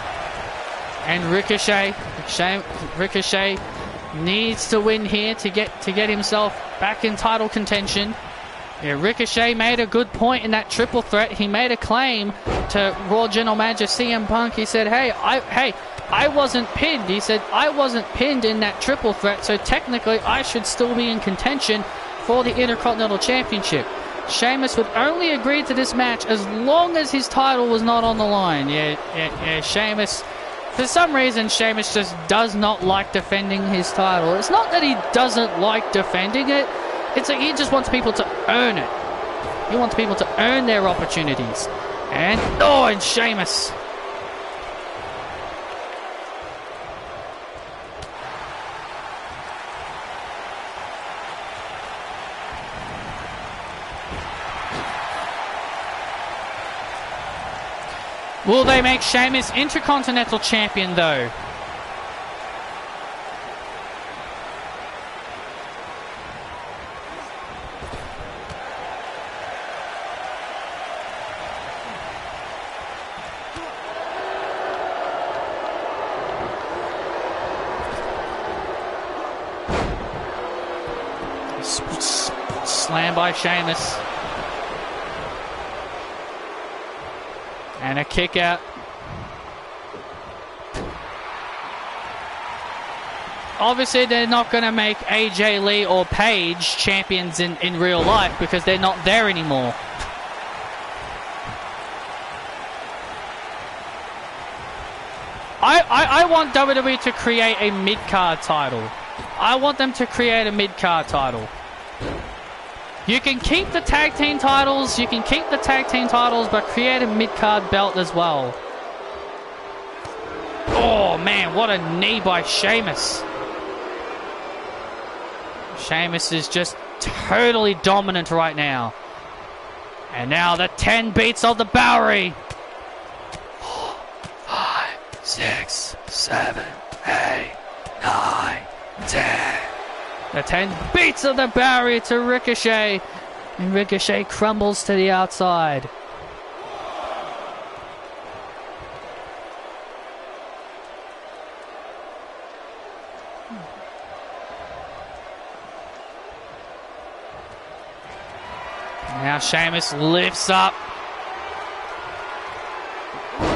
and Ricochet. Ricochet needs to win here to get himself back in title contention. Yeah, Ricochet made a good point in that triple threat. He made a claim to Raw General Manager CM Punk. He said, I wasn't pinned. He said, I wasn't pinned in that triple threat, so technically I should still be in contention for the Intercontinental Championship. Sheamus would only agree to this match as long as his title was not on the line. Yeah, Sheamus... For some reason, Sheamus just does not like defending his title. It's not that he doesn't like defending it. It's that he just wants people to earn it. He wants people to earn their opportunities. And Sheamus. Will they make Sheamus Intercontinental Champion, though? Slam by Sheamus. And a kick out. Obviously, they're not going to make AJ Lee or Paige champions in real life because they're not there anymore. I want WWE to create a mid-card title. I want them to create a mid-card title. You can keep the tag team titles, but create a mid-card belt as well. Oh man, what a knee by Sheamus. Sheamus is just totally dominant right now. And now the 10 beats of the Bowery. 4, 5, 6, 7, 8, 9, 10. The 10 beats of the Bowery to Ricochet. And Ricochet crumbles to the outside. Now Sheamus lifts up.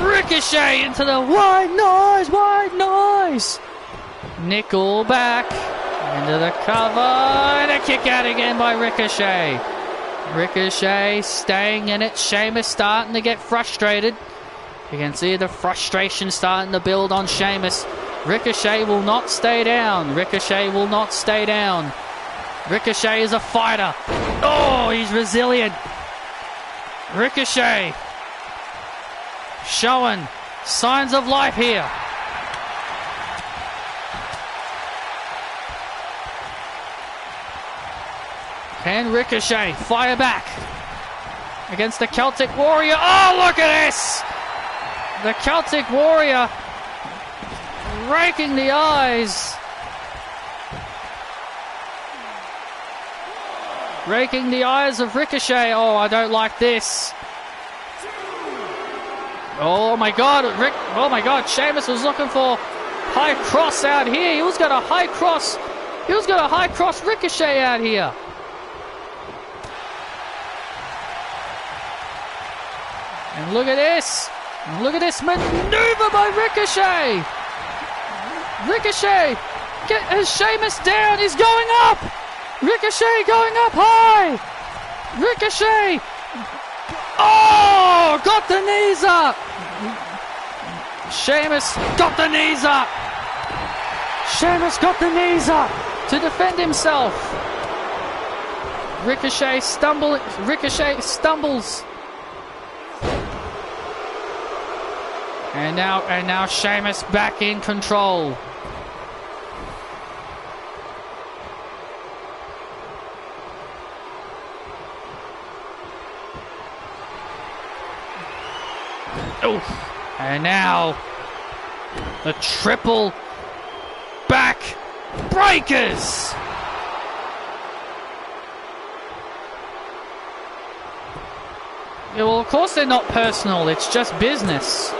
Ricochet into the wide noise. Nickelback into the cover. And a kick out again by Ricochet. Ricochet staying in it. Sheamus starting to get frustrated. You can see the frustration starting to build on Sheamus. Ricochet will not stay down. Ricochet is a fighter. Oh, he's resilient. Ricochet showing signs of life here. Can Ricochet fire back against the Celtic Warrior? Oh, look at this! The Celtic Warrior raking the eyes. Raking the eyes of Ricochet. Oh, I don't like this. Oh my God, oh my God, Sheamus was looking for high cross out here. He was going to high cross Ricochet out here. And look at this. Maneuver by Ricochet. Ricochet has Sheamus down. He's going up. Ricochet going up high. Ricochet. Oh, got the knees up. Sheamus got the knees up. Sheamus got the knees up to defend himself. Ricochet stumbles. And now Sheamus back in control. Oof. And now the triple back breakers. Yeah, well, of course they're not personal. It's just business.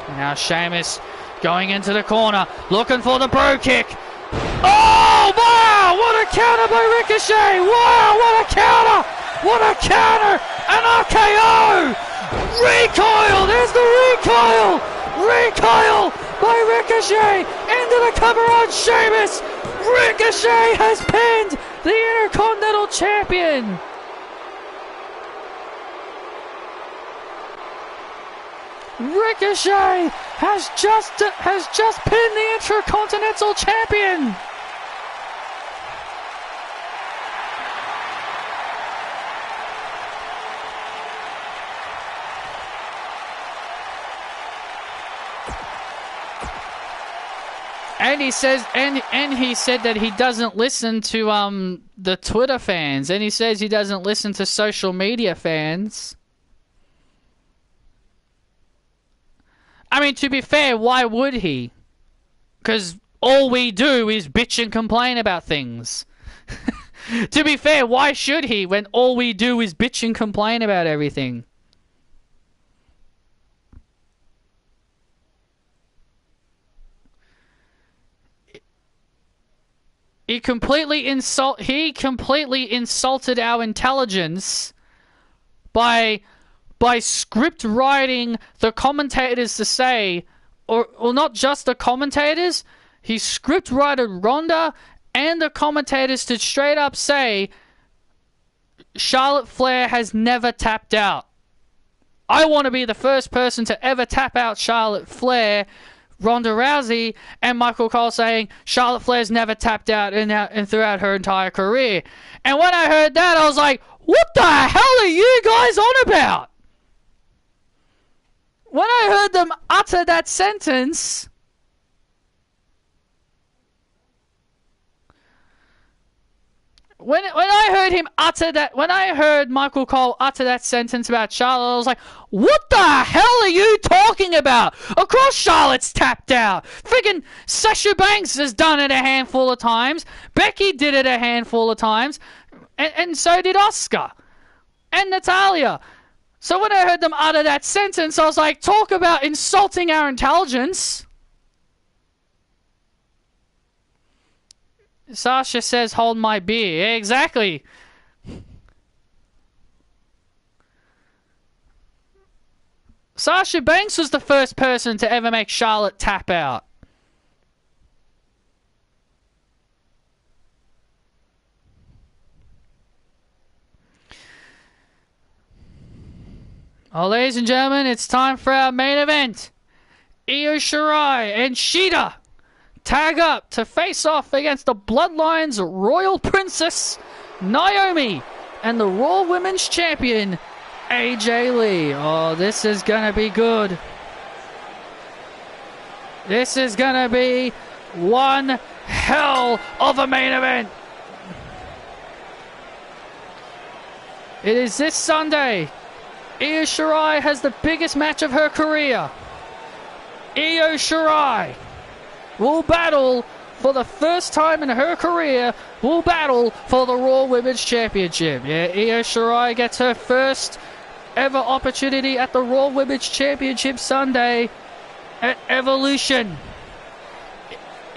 Now Sheamus going into the corner, looking for the bro kick. Oh, wow! What a counter by Ricochet! Wow, what a counter! What a counter! An RKO! Recoil! There's the recoil! Recoil by Ricochet! Into the cover on Sheamus! Ricochet has pinned the Intercontinental Champion! Ricochet has just pinned the Intercontinental Champion. And he says, and he said that he doesn't listen to the Twitter fans, and he says he doesn't listen to social media fans. I mean, to be fair, why would he? Because all we do is bitch and complain about things. To be fair, why should he when all we do is bitch and complain about everything? He completely insulted our intelligence by script writing the commentators to say, or not just the commentators, he script wrote Ronda and the commentators to straight up say Charlotte Flair has never tapped out. I want to be the first person to ever tap out Charlotte Flair. Ronda Rousey and Michael Cole saying Charlotte Flair's never tapped out and throughout her entire career. And when I heard that, I was like, what the hell are you guys on about? When I heard them utter that sentence, when I heard him utter that, when I heard Michael Cole utter that sentence about Charlotte, I was like, what the hell are you talking about? Of course Charlotte's tapped out. Friggin' Sasha Banks has done it a handful of times. Becky did it a handful of times. And so did Asuka. And Natalya. So when I heard them utter that sentence, I was like, talk about insulting our intelligence. Sasha says, hold my beer. Yeah, exactly. Sasha Banks was the first person to ever make Charlotte tap out. Oh, ladies and gentlemen, it's time for our main event. Io Shirai and Shida tag up to face off against the Bloodline's Royal Princess, Naomi, and the Raw Women's Champion, AJ Lee. Oh, this is gonna be good. This is gonna be one hell of a main event. It is this Sunday. Io Shirai has the biggest match of her career. Io Shirai will battle for the first time in her career, will battle for the Raw Women's Championship. Yeah, Io Shirai gets her first ever opportunity at the Raw Women's Championship Sunday at Evolution.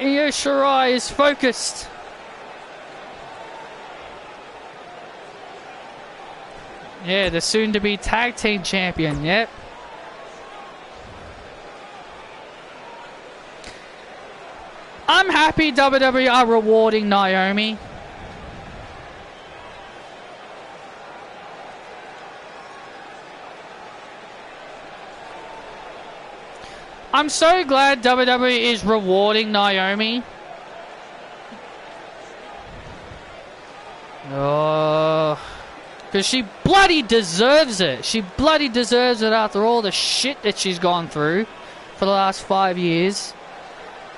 Io Shirai is focused. Yeah, the soon-to-be tag team champion, yep. I'm happy WWE are rewarding Naomi. I'm so glad WWE is rewarding Naomi. Oh, because she bloody deserves it. She bloody deserves it after all the shit that she's gone through for the last 5 years.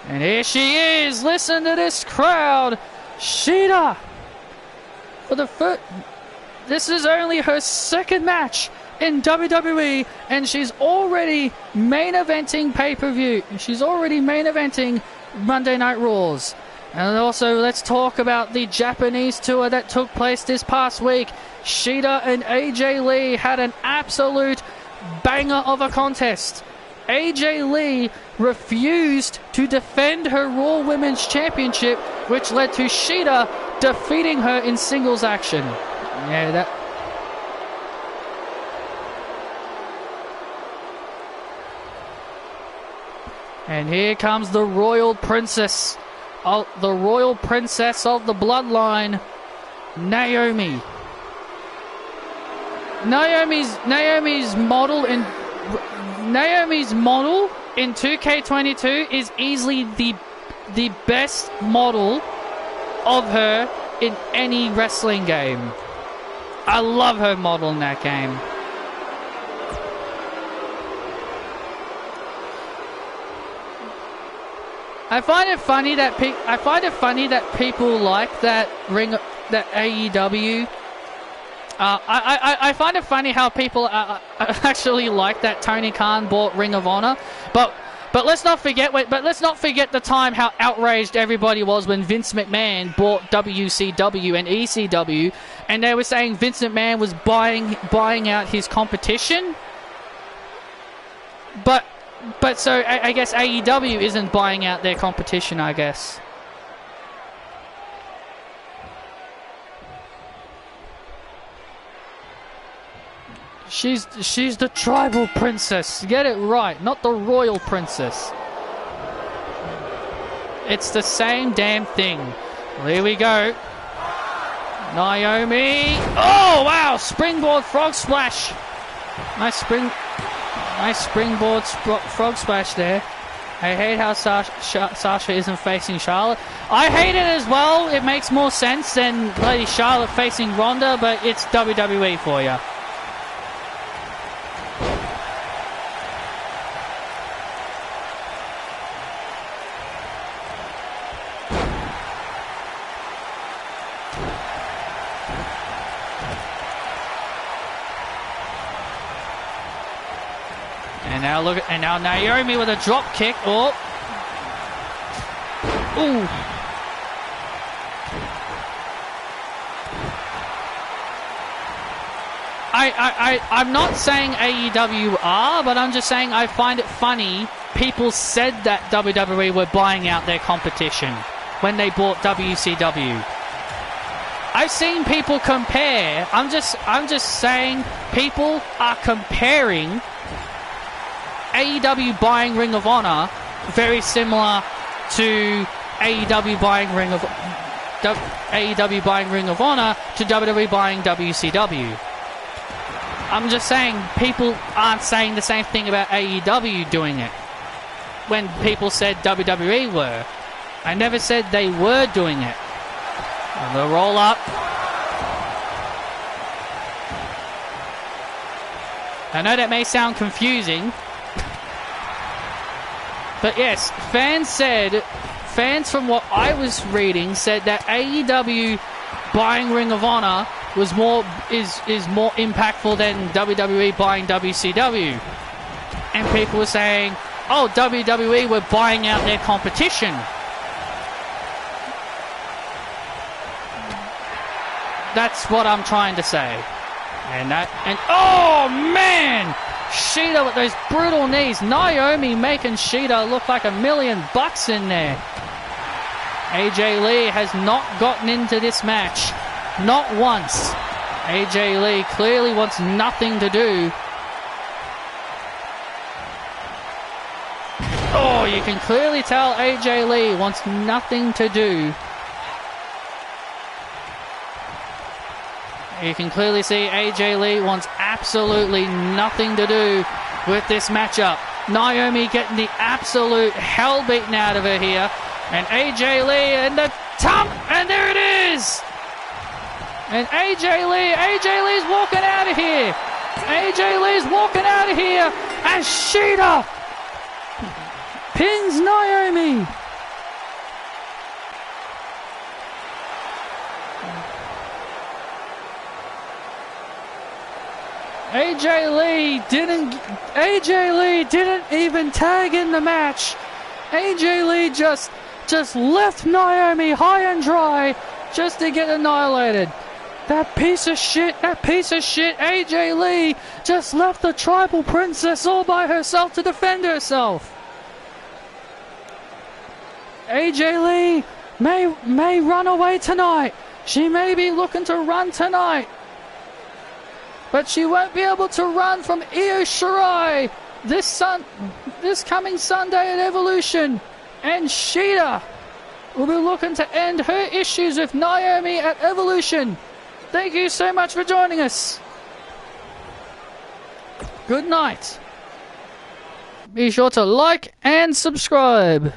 And here she is. Listen to this crowd. Shida. For the first, this is only her second match in WWE, and she's already main eventing pay-per-view. She's already main eventing Monday Night Raws. And also, let's talk about the Japanese tour that took place this past week. Shida and AJ Lee had an absolute banger of a contest. AJ Lee refused to defend her Raw Women's Championship, which led to Shida defeating her in singles action. Yeah, that... And here comes the Royal Princess. The Royal Princess of the Bloodline, Naomi. Naomi's model in 2K22 is easily the best model of her in any wrestling game. I love her model in that game. I find it funny that people like that AEW. I find it funny how people actually like that Tony Khan bought Ring of Honor, but let's not forget the time how outraged everybody was when Vince McMahon bought WCW and ECW, and they were saying Vince McMahon was buying out his competition. But so I guess AEW isn't buying out their competition, I guess. She's the tribal princess. Get it right, not the royal princess. It's the same damn thing. Well, here we go. Naomi. Oh wow! Springboard frog splash. Nice springboard frog splash there. I hate how Sasha isn't facing Charlotte. I hate it as well. It makes more sense than Lady Charlotte facing Ronda, but it's WWE for you. And now Naomi with a drop kick. Oh. Ooh. I'm not saying AEW are, but I'm just saying I find it funny. People said that WWE were buying out their competition when they bought WCW. I've seen people compare. I'm just saying people are comparing AEW buying Ring of Honor very similar to AEW buying Ring of Honor to WWE buying WCW. I'm just saying people aren't saying the same thing about AEW doing it when people said WWE were. I never said they were doing it. And the roll up. I know that may sound confusing, but yes, fans from what I was reading said that AEW buying Ring of Honor was more impactful than WWE buying WCW. And people were saying, oh, WWE were buying out their competition. That's what I'm trying to say. And oh man! Shida with those brutal knees. Naomi making Shida look like $1 million in there. AJ Lee has not gotten into this match. Not once. AJ Lee clearly wants nothing to do. Oh, you can clearly tell AJ Lee wants nothing to do. You can clearly see AJ Lee wants absolutely nothing to do with this matchup. Naomi getting the absolute hell beaten out of her here. And AJ Lee and the thump, and there it is! And AJ Lee's walking out of here! AJ Lee's walking out of here! And Shida pins Naomi! AJ Lee didn't even tag in the match. AJ Lee just left Naomi high and dry just to get annihilated. That piece of shit, AJ Lee just left the tribal princess all by herself to defend herself. AJ Lee may run away tonight. She may be looking to run tonight. But she won't be able to run from Io Shirai this coming Sunday at Evolution. And Shida will be looking to end her issues with Naomi at Evolution. Thank you so much for joining us. Good night. Be sure to like and subscribe.